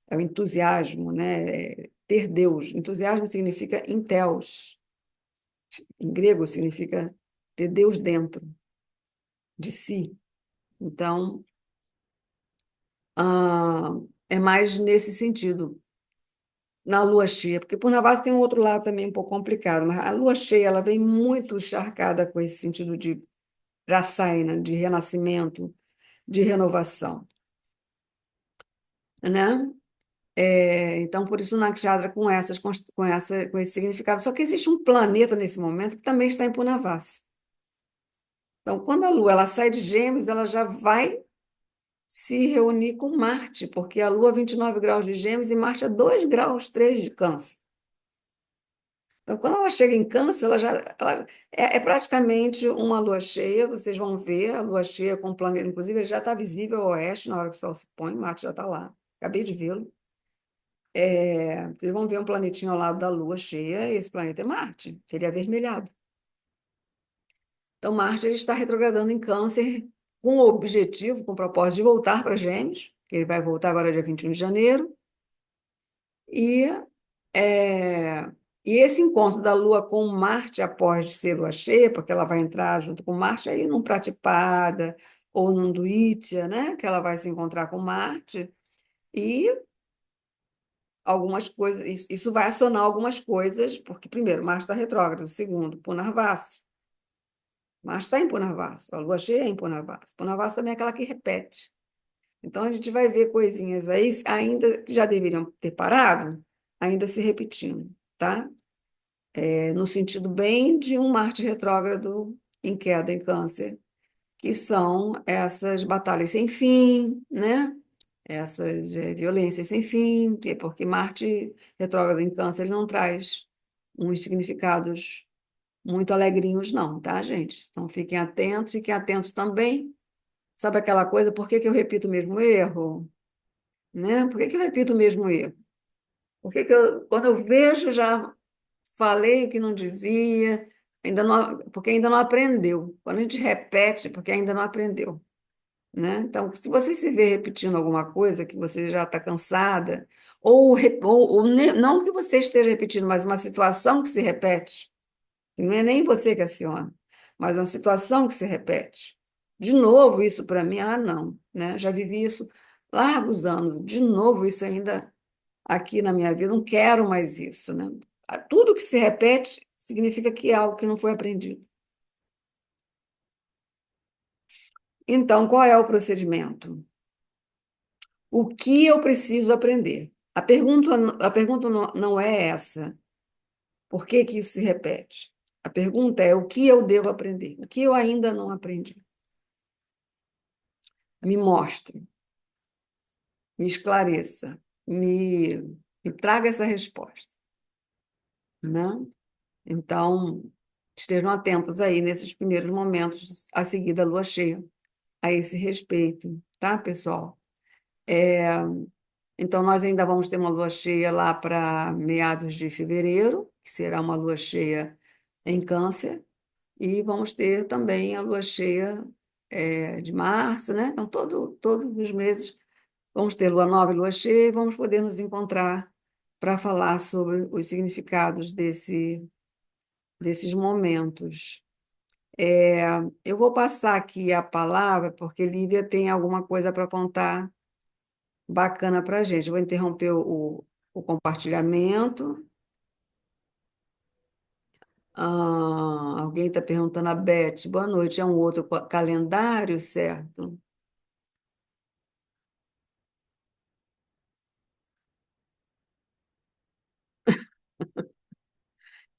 É o entusiasmo, né? Ter Deus. Entusiasmo significa enteos. Em grego significa ter Deus dentro de si. Então, ah, é mais nesse sentido, na lua cheia, porque Purnavassa tem um outro lado também um pouco complicado, mas a lua cheia ela vem muito encharcada com esse sentido de Rasayana, de renascimento, de renovação, né? Então, por isso, o Nakshatra com esse significado. Só que existe um planeta nesse momento que também está em Purnavassa. Então, quando a Lua ela sai de Gêmeos, ela já vai se reunir com Marte, porque a Lua é 29 graus de Gêmeos e Marte é 2 graus 3 de Câncer. Então, quando ela chega em Câncer, é praticamente uma lua cheia. Vocês vão ver a lua cheia com o planeta, inclusive, ele já está visível ao oeste na hora que o Sol se põe, Marte já está lá. Acabei de vê-lo. Vocês vão ver um planetinho ao lado da lua cheia, e esse planeta é Marte, que ele é avermelhado. Então, Marte ele está retrogradando em Câncer com o objetivo, com o propósito de voltar para Gêmeos, que ele vai voltar agora dia 21 de janeiro, e, é, e esse encontro da Lua com Marte após de ser lua cheia, porque ela vai entrar junto com Marte aí num Pratipada ou num Duitya, né? Que ela vai se encontrar com Marte, e algumas coisas, isso vai acionar algumas coisas, porque, primeiro, Marte está retrógrado, segundo, Punarvasu. Marte está em Punarvasu, a Lua cheia é em Punarvasu. Punarvasu também é aquela que repete. Então, a gente vai ver coisinhas aí, ainda que já deveriam ter parado, ainda se repetindo, tá? No sentido bem de um Marte retrógrado em queda em Câncer, que são essas batalhas sem fim, né? Essas violências sem fim, porque Marte retrógrado em Câncer ele não traz uns significados muito alegrinhos, não, tá, gente? Então fiquem atentos também. Sabe aquela coisa, por que que eu repito o mesmo erro? Né? Por que que eu repito o mesmo erro? Por que que quando eu vejo, já falei o que não devia, porque ainda não aprendeu. Quando a gente repete, é porque ainda não aprendeu, né? Então, se você se vê repetindo alguma coisa que você já está cansada, não que você esteja repetindo, mas uma situação que se repete, que não é nem você que aciona, mas uma situação que se repete. De novo, isso para mim, não, né? Já vivi isso largos anos, de novo, isso ainda aqui na minha vida, não quero mais isso, né? Tudo que se repete significa que é algo que não foi aprendido. Então, qual é o procedimento? O que eu preciso aprender? A pergunta não é essa. Por que que isso se repete? A pergunta é o que eu devo aprender? O que eu ainda não aprendi? Me mostre, me esclareça, me traga essa resposta, né? Então, estejam atentos aí nesses primeiros momentos a seguir da lua cheia, a esse respeito, tá, pessoal? Então, nós ainda vamos ter uma lua cheia lá para meados de fevereiro, que será uma lua cheia em Câncer, e vamos ter também a lua cheia de março, né? Então, todos os meses vamos ter lua nova e lua cheia e vamos poder nos encontrar para falar sobre os significados desses momentos. É, eu vou passar aqui a palavra, porque Lívia tem alguma coisa para contar bacana para a gente. Vou interromper o compartilhamento. Alguém está perguntando a Beth. Boa noite. É um outro calendário, certo?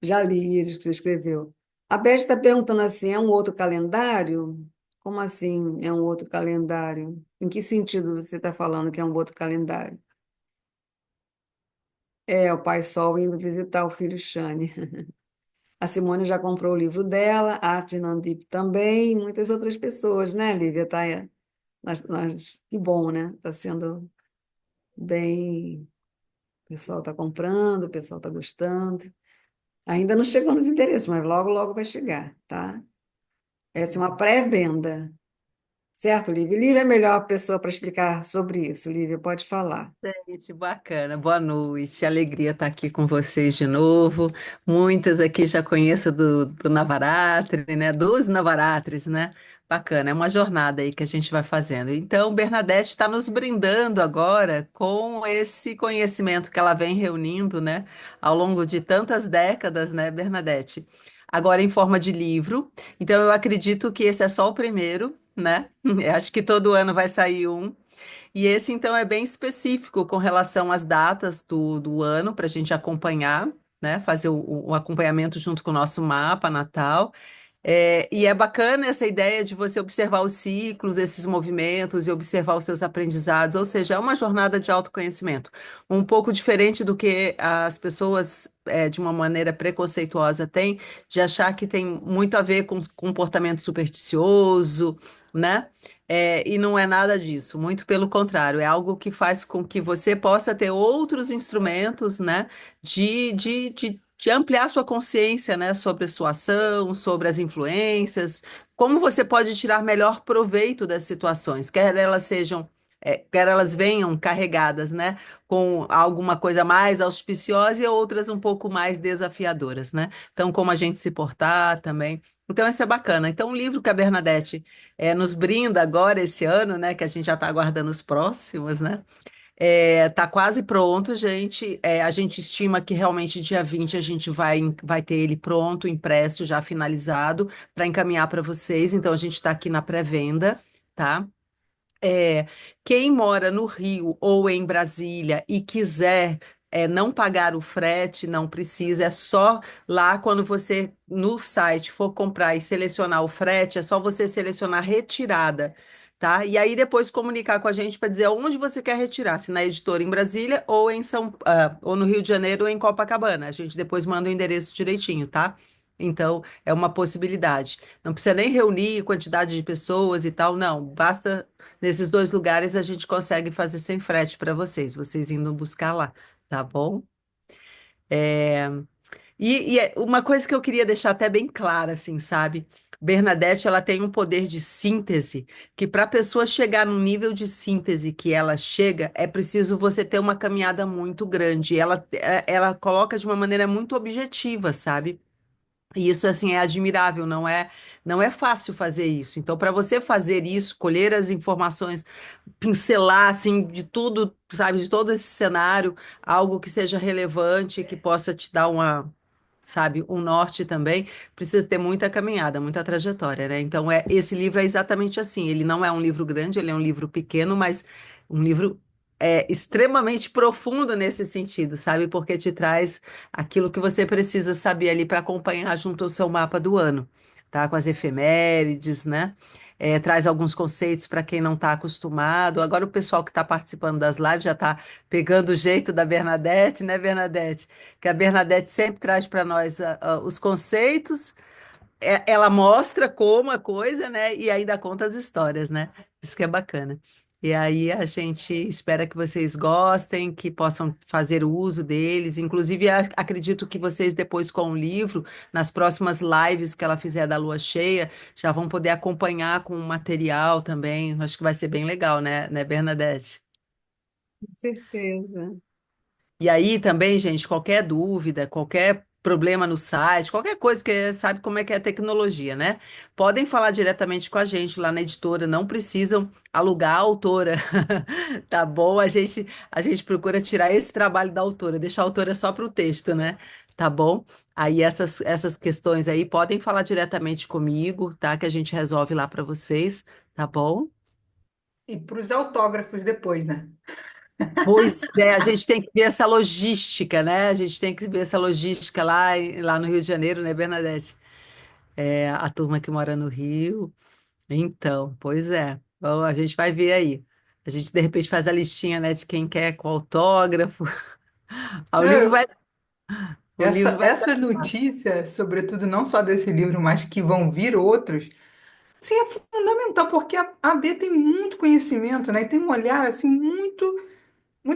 Já li isso que você escreveu. A Beth está perguntando assim: é um outro calendário? Como assim é um outro calendário? Em que sentido você está falando que é um outro calendário? É, o Pai Sol indo visitar o filho Shane. A Simone já comprou o livro dela, a Arte Nandip também, e muitas outras pessoas, né, Lívia? Tá, que bom, né? Está sendo bem. O pessoal está comprando, o pessoal está gostando. Ainda não chegou nos interesses, mas logo, logo vai chegar, tá? Essa é uma pré-venda, certo, Lívia? Lívia é a melhor pessoa para explicar sobre isso. Lívia, pode falar. Gente, bacana. Boa noite. Alegria estar aqui com vocês de novo. Muitas aqui já conheço do Navaratri, né? Dos Navaratris, né? Bacana. É uma jornada aí que a gente vai fazendo. Então, Bernadette está nos brindando agora com esse conhecimento que ela vem reunindo, né? Ao longo de tantas décadas, né, Bernadette? Agora em forma de livro. Então, eu acredito que esse é só o primeiro, né? Eu acho que todo ano vai sair um. E esse, então, é bem específico com relação às datas do ano, para a gente acompanhar, né? Fazer o acompanhamento junto com o nosso mapa natal. E é bacana essa ideia de você observar os ciclos, esses movimentos e observar os seus aprendizados, ou seja, é uma jornada de autoconhecimento, um pouco diferente do que as pessoas, de uma maneira preconceituosa, têm, de achar que tem muito a ver com comportamento supersticioso, né? E não é nada disso, muito pelo contrário, é algo que faz com que você possa ter outros instrumentos, né? De ampliar sua consciência, né, sobre a sua ação, sobre as influências, como você pode tirar melhor proveito das situações, quer elas venham carregadas, né, com alguma coisa mais auspiciosa e outras um pouco mais desafiadoras, né? Então, como a gente se portar também. Então, isso é bacana. Então, o livro que a Bernadette nos brinda agora esse ano, né, que a gente já está aguardando os próximos, né? Tá quase pronto, gente. A gente estima que realmente dia 20 a gente vai ter ele pronto, impresso, já finalizado, para encaminhar para vocês. Então, a gente está aqui na pré-venda, tá? É, quem mora no Rio ou em Brasília e quiser não pagar o frete, não precisa, é só lá quando você no site for comprar e selecionar o frete, é só você selecionar retirada, tá? E aí depois comunicar com a gente para dizer onde você quer retirar, se na editora em Brasília ou ou no Rio de Janeiro ou em Copacabana. A gente depois manda o endereço direitinho, tá? Então, é uma possibilidade. Não precisa nem reunir quantidade de pessoas e tal, não. Basta nesses dois lugares a gente consegue fazer sem frete para vocês, vocês indo buscar lá, tá bom? E uma coisa que eu queria deixar até bem clara, assim, sabe? Bernadette, ela tem um poder de síntese que para a pessoa chegar no nível de síntese que ela chega, é preciso você ter uma caminhada muito grande. Ela coloca de uma maneira muito objetiva, sabe? E isso assim é admirável, não é fácil fazer isso. Então, para você fazer isso, colher as informações, pincelar assim de tudo, sabe, de todo esse cenário, algo que seja relevante, que possa te dar uma, sabe, um norte também, precisa ter muita caminhada, muita trajetória, né? Então, esse livro é exatamente assim. Ele não é um livro grande, ele é um livro pequeno, mas um livro extremamente profundo nesse sentido, sabe? Porque te traz aquilo que você precisa saber ali para acompanhar junto ao seu mapa do ano, tá? Com as efemérides, né? Traz alguns conceitos para quem não está acostumado. Agora, o pessoal que está participando das lives já está pegando o jeito da Bernadette, né, Bernadette? Que a Bernadette sempre traz para nós os conceitos, ela mostra como a coisa, né? E ainda conta as histórias, né? Isso que é bacana. E aí a gente espera que vocês gostem, que possam fazer o uso deles. Inclusive, acredito que vocês, depois com o livro, nas próximas lives que ela fizer da lua cheia, já vão poder acompanhar com o material também. Acho que vai ser bem legal, né, Bernadette? Com certeza. E aí também, gente, qualquer dúvida, qualquer problema no site, qualquer coisa, porque sabe como é que é a tecnologia, né? Podem falar diretamente com a gente lá na editora, não precisam alugar a autora, tá bom? A gente procura tirar esse trabalho da autora, deixar a autora só para o texto, né? Tá bom? Aí essas questões aí podem falar diretamente comigo, tá? Que a gente resolve lá para vocês, tá bom? E para os autógrafos depois, né? Pois é, a gente tem que ver essa logística, né? A gente tem que ver essa logística lá no Rio de Janeiro, né, Bernadette? A turma que mora no Rio. Então, pois é. Bom, a gente vai ver aí. A gente, de repente, faz a listinha, né, de quem quer com autógrafo. Ah, Não, o livro vai essa notícia, sobretudo não só desse livro, mas que vão vir outros, sim, é fundamental, porque a B tem muito conhecimento, né? E tem um olhar assim muito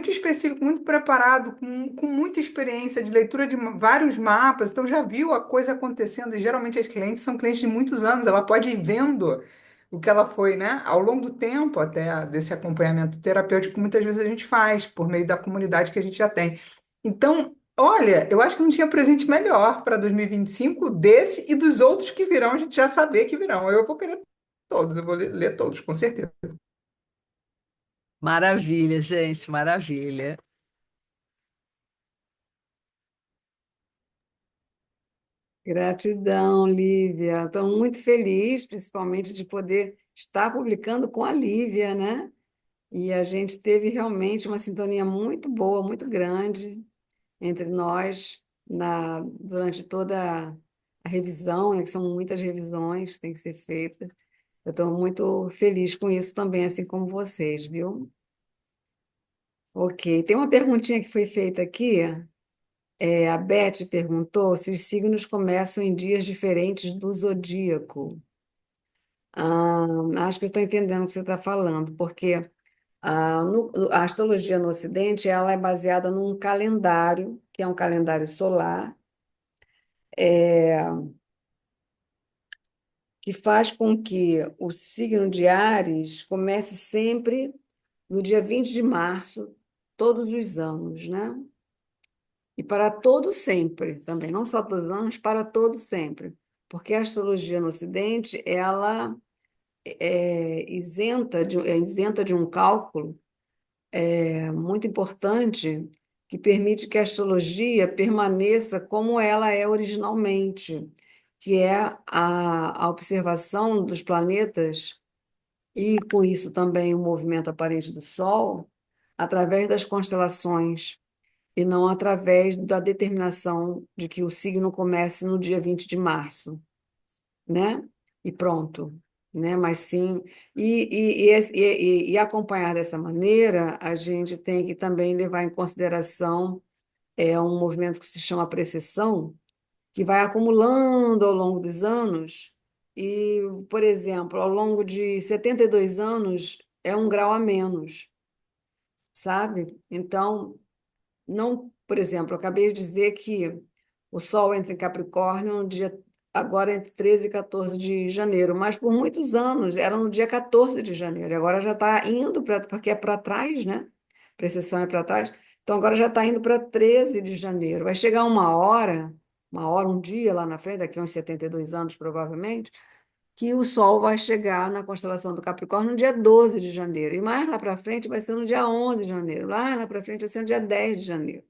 específico, muito preparado, com muita experiência de leitura de vários mapas, então já viu a coisa acontecendo, e geralmente as clientes são clientes de muitos anos, ela pode ir vendo o que ela foi, né, ao longo do tempo até desse acompanhamento terapêutico que muitas vezes a gente faz por meio da comunidade que a gente já tem. Então, olha, eu acho que não tinha presente melhor para 2025 desse e dos outros que virão, a gente já saber que virão. Eu vou querer todos, eu vou ler todos, com certeza. maravilha, gente, maravilha. Gratidão, Lívia. Estou muito feliz, principalmente, de poder estar publicando com a Lívia, né? E a gente teve realmente uma sintonia muito boa, muito grande entre nós durante toda a revisão, né? Que são muitas revisões que têm que ser feitas. Eu estou muito feliz com isso também, assim como vocês, viu? Ok. Tem uma perguntinha que foi feita aqui. A Beth perguntou se os signos começam em dias diferentes do zodíaco. Ah, acho que eu estou entendendo o que você está falando, porque a astrologia no Ocidente ela é baseada num calendário, que é um calendário solar, que faz com que o signo de Áries comece sempre no dia 20 de março, todos os anos, né? E para todo sempre também, não só todos os anos, para todo sempre. Porque a astrologia no Ocidente, ela é isenta de um cálculo muito importante que permite que a astrologia permaneça como ela é originalmente, que é a observação dos planetas e, com isso, também o movimento aparente do Sol, através das constelações e não através da determinação de que o signo comece no dia 20 de março, né? E pronto, né? Mas sim, e acompanhar dessa maneira, a gente tem que também levar em consideração um movimento que se chama precessão, que vai acumulando ao longo dos anos, e, por exemplo, ao longo de 72 anos é um grau a menos, sabe? Então, não, por exemplo, eu acabei de dizer que O Sol entra em Capricórnio no dia, agora entre 13 e 14 de janeiro, mas por muitos anos era no dia 14 de janeiro, e agora já está indo para, porque é para trás, né? Precessão é para trás, então agora já está indo para 13 de janeiro. Vai chegar uma hora, um dia lá na frente, daqui a uns 72 anos provavelmente, que o Sol vai chegar na constelação do Capricórnio no dia 12 de janeiro, e mais lá para frente vai ser no dia 11 de janeiro, lá para frente vai ser no dia 10 de janeiro.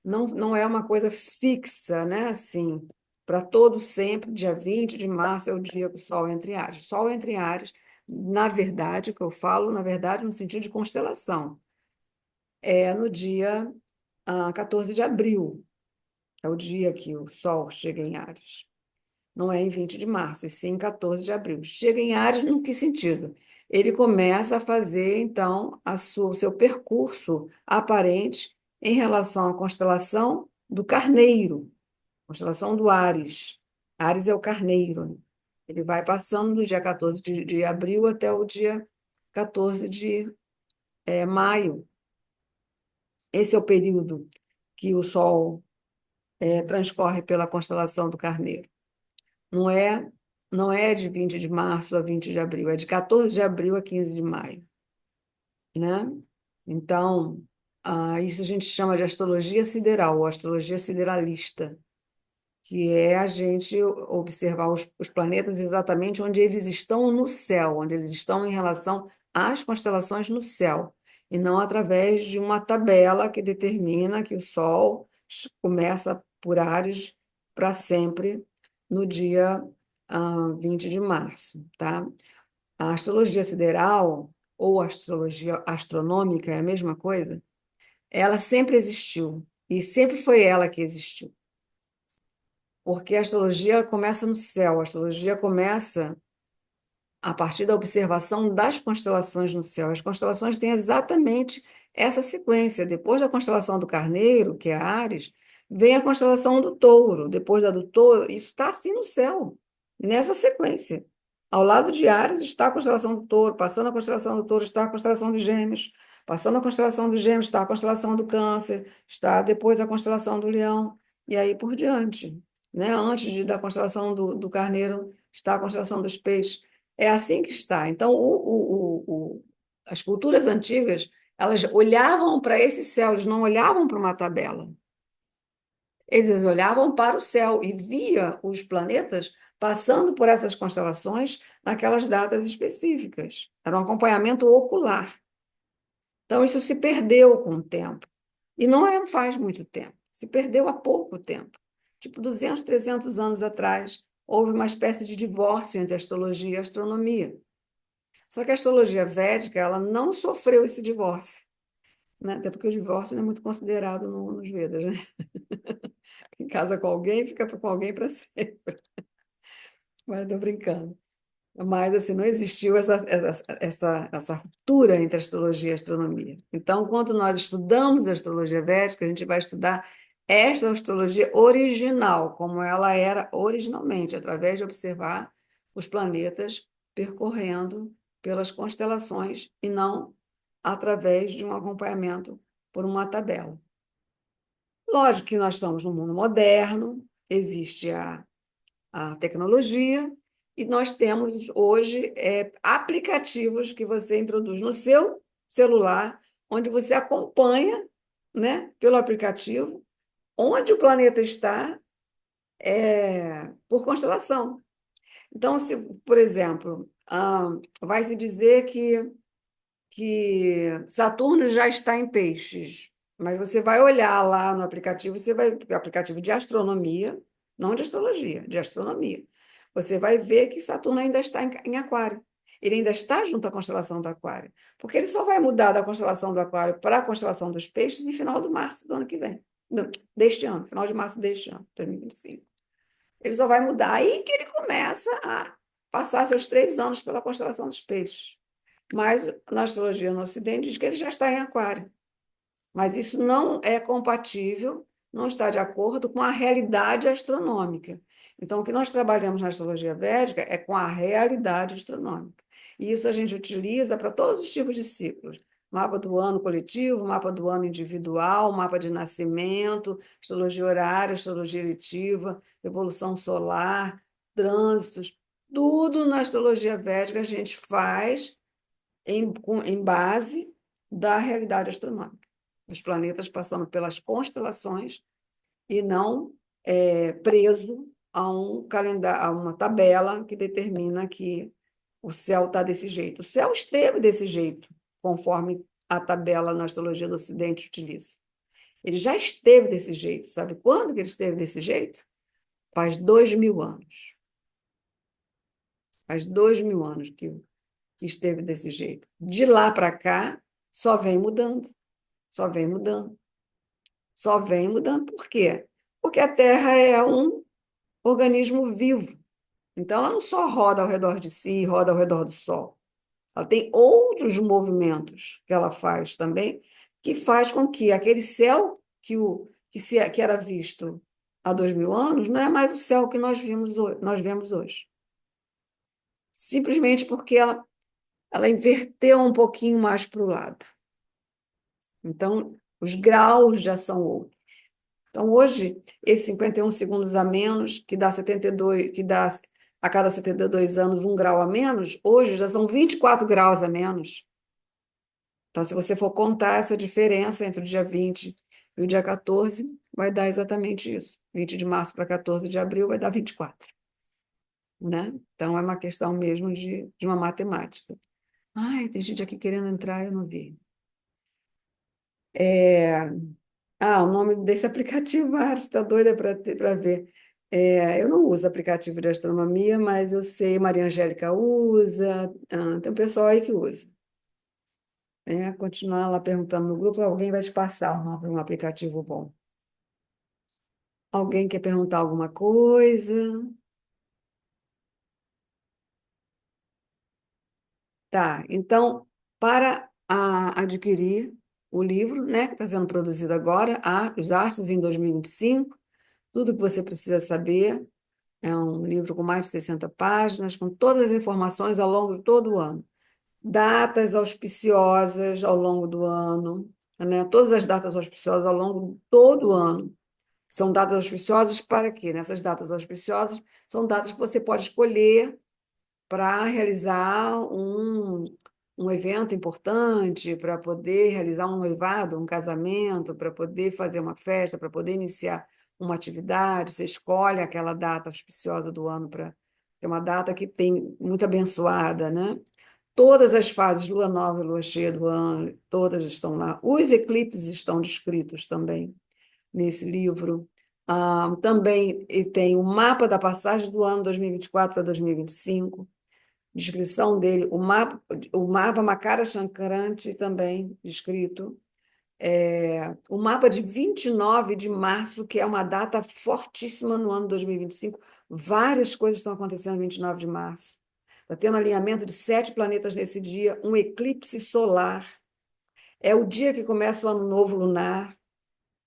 Não é uma coisa fixa, né? Assim, para todo sempre, dia 20 de março é o dia que o Sol entra em Áries. Sol entra em Áries, na verdade, o que eu falo, na verdade, no sentido de constelação, é no dia 14 de abril, é o dia que o Sol chega em Áries. Não é em 20 de março, e sim em 14 de abril. Chega em Áries, no que sentido? Ele começa a fazer, então, o seu percurso aparente em relação à constelação do Carneiro, constelação do Áries. Áries é o Carneiro, né? Ele vai passando do dia 14 de abril até o dia 14 de maio. Esse é o período que o Sol transcorre pela constelação do Carneiro. Não é, não é de 20 de março a 20 de abril, é de 14 de abril a 15 de maio, né? Então, isso a gente chama de astrologia sideral, ou astrologia sideralista, que é a gente observar os planetas exatamente onde eles estão no céu, onde eles estão em relação às constelações no céu, e não através de uma tabela que determina que o Sol começa por Áries para sempre no dia 20 de março, tá? A astrologia sideral ou a astrologia astronômica é a mesma coisa, ela sempre existiu e sempre foi ela que existiu. Porque a astrologia começa no céu, a astrologia começa a partir da observação das constelações no céu. As constelações têm exatamente essa sequência. Depois da constelação do Carneiro, que é Áries, vem a constelação do Touro. Depois da do Touro, isso está assim no céu, nessa sequência. Ao lado de Áries está a constelação do Touro, passando a constelação do Touro está a constelação de Gêmeos, passando a constelação de Gêmeos está a constelação do Câncer, está depois a constelação do Leão, e aí por diante, né? Antes da constelação do Carneiro está a constelação dos Peixes. É assim que está. Então, as culturas antigas, elas olhavam para esse céu, eles não olhavam para uma tabela. Eles olhavam para o céu e via os planetas passando por essas constelações naquelas datas específicas. Era um acompanhamento ocular. Então, isso se perdeu com o tempo. E não faz muito tempo. Se perdeu há pouco tempo. Tipo, 200, 300 anos atrás, houve uma espécie de divórcio entre astrologia e astronomia. Só que a astrologia védica, ela não sofreu esse divórcio, né? Até porque o divórcio não é muito considerado nos Vedas, né? Quem casa com alguém, fica com alguém para sempre. Mas estou brincando. Mas, assim, não existiu essa ruptura entre astrologia e astronomia. Então, quando nós estudamos a astrologia védica, a gente vai estudar esta astrologia original, como ela era originalmente, através de observar os planetas percorrendo pelas constelações e não através de um acompanhamento por uma tabela. Lógico que nós estamos num mundo moderno, existe a tecnologia, e nós temos hoje aplicativos que você introduz no seu celular, onde você acompanha, né, pelo aplicativo, onde o planeta está por constelação. Então, se, por exemplo, vai se dizer que Saturno já está em Peixes, mas você vai olhar lá no aplicativo, aplicativo de astronomia, não de astrologia, de astronomia. Você vai ver que Saturno ainda está em Aquário. Ele ainda está junto à constelação do Aquário, porque ele só vai mudar da constelação do Aquário para a constelação dos Peixes em final de março do ano que vem. Não, deste ano, final de março deste ano, 2025. Ele só vai mudar aí que ele começa a passar seus 3 anos pela constelação dos Peixes. Mas na astrologia no Ocidente diz que ele já está em Aquário. Mas isso não é compatível, não está de acordo com a realidade astronômica. Então, o que nós trabalhamos na astrologia védica é com a realidade astronômica. E isso a gente utiliza para todos os tipos de ciclos. Mapa do ano coletivo, mapa do ano individual, mapa de nascimento, astrologia horária, astrologia eletiva, evolução solar, trânsitos, tudo na astrologia védica a gente faz em base da realidade astronômica, dos planetas passando pelas constelações e não preso a um calendário, a uma tabela que determina que o céu está desse jeito. O céu esteve desse jeito, conforme a tabela na astrologia do Ocidente utiliza. Ele já esteve desse jeito. Sabe quando que ele esteve desse jeito? Faz 2000 anos. Faz 2000 anos que esteve desse jeito. De lá para cá, só vem mudando, só vem mudando, só vem mudando. Por quê? Porque a Terra é um organismo vivo. Então, ela não só roda ao redor de si, roda ao redor do Sol. Ela tem outros movimentos que ela faz também, que faz com que aquele céu que era visto há 2000 anos não é mais o céu que nós vemos hoje. Simplesmente porque ela inverteu um pouquinho mais para o lado. Então, os graus já são outros. Então, hoje, esses 51 segundos a menos, que dá 72, que dá a cada 72 anos 1 grau a menos, hoje já são 24 graus a menos. Então, se você for contar essa diferença entre o dia 20 e o dia 14, vai dar exatamente isso. 20 de março para 14 de abril vai dar 24, né? Então, é uma questão mesmo de uma matemática. Ai, tem gente aqui querendo entrar, eu não vi. O nome desse aplicativo, está doida para ver. Eu não uso aplicativo de astronomia, mas eu sei, Maria Angélica usa, tem um pessoal aí que usa. Continuar lá perguntando no grupo, alguém vai te passar o nome de um aplicativo bom. Alguém quer perguntar alguma coisa? Tá, então, para adquirir o livro, né, que está sendo produzido agora, Os Astros em 2025, tudo que você precisa saber, é um livro com mais de 60 páginas, com todas as informações ao longo de todo o ano. Datas auspiciosas ao longo do ano, né? Todas as datas auspiciosas ao longo de todo o ano. São datas auspiciosas para quê? Nessas datas auspiciosas são datas que você pode escolher para realizar um evento importante, para poder realizar um noivado, um casamento, para poder fazer uma festa, para poder iniciar uma atividade. Você escolhe aquela data auspiciosa do ano para é uma data que tem muito abençoada, né? Todas as fases, lua nova e lua cheia do ano, todas estão lá. Os eclipses estão descritos também nesse livro. Também tem o mapa da passagem do ano 2024 para 2025, descrição dele, o mapa Makara Shankranti também descrito, o mapa de 29 de março, que é uma data fortíssima no ano 2025, várias coisas estão acontecendo em 29 de março. Está tendo alinhamento de 7 planetas nesse dia, um eclipse solar, é o dia que começa o ano novo lunar,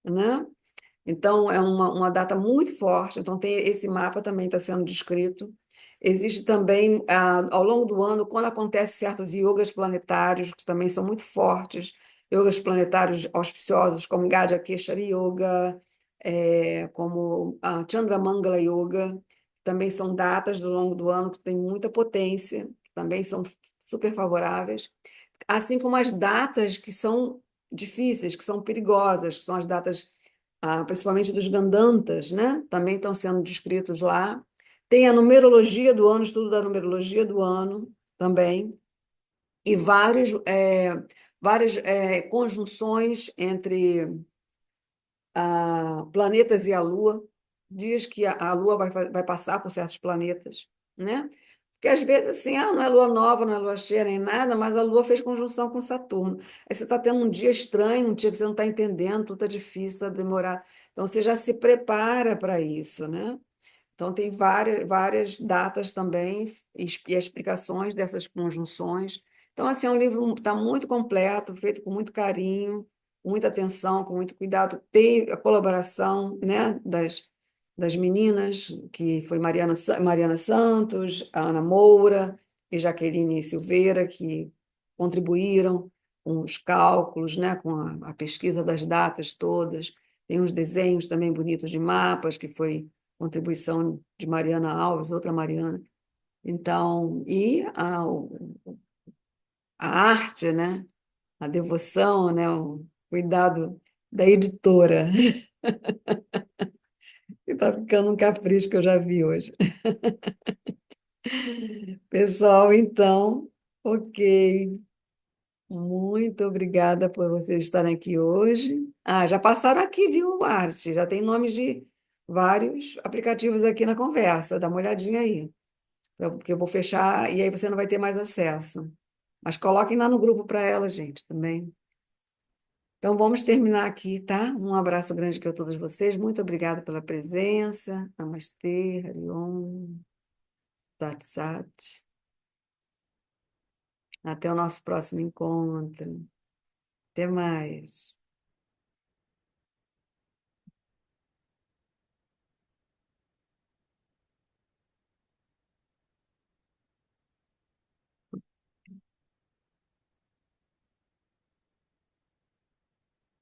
né? Então, é uma data muito forte. Então, tem esse mapa também está sendo descrito. Existe também, ao longo do ano, quando acontecem certos yogas planetários, que também são muito fortes, yogas planetários auspiciosos, como Gadya Keshari Yoga, como a Chandramangala Yoga, também são datas do longo do ano que têm muita potência, também são super favoráveis, assim como as datas que são difíceis, que são perigosas, que são as datas principalmente dos Gandantas, né? Também estão sendo descritos lá. Tem a numerologia do ano, estudo da numerologia do ano também, e várias conjunções entre planetas e a Lua, dias que a Lua vai passar por certos planetas, né? Porque às vezes assim, não é lua nova, não é lua cheia nem nada, mas a Lua fez conjunção com Saturno. Aí você está tendo um dia estranho, um dia que você não está entendendo, tudo está difícil, está demorado. Então você já se prepara para isso, né? Então tem várias datas também e explicações dessas conjunções. Então, assim, é um livro que está muito completo, feito com muito carinho, com muita atenção, com muito cuidado. Tem a colaboração, né, das meninas, que foi Mariana Santos, a Ana Moura e Jaqueline Silveira, que contribuíram com os cálculos, né, com a pesquisa das datas todas. Tem uns desenhos também bonitos de mapas, que foi contribuição de Mariana Alves, outra Mariana. Então, a arte, né, a devoção, né, o cuidado da editora, que está ficando um capricho que eu já vi hoje. Pessoal, então, ok. Muito obrigada por vocês estarem aqui hoje. Ah, já passaram aqui, viu, Arte? Já tem nomes de vários aplicativos aqui na conversa. Dá uma olhadinha aí, porque eu vou fechar e aí você não vai ter mais acesso. Mas coloquem lá no grupo para ela, gente, também. Então vamos terminar aqui, tá? Um abraço grande para todos vocês. Muito obrigada pela presença. Namastê, Hariom, Tat Sat. Até o nosso próximo encontro. Até mais.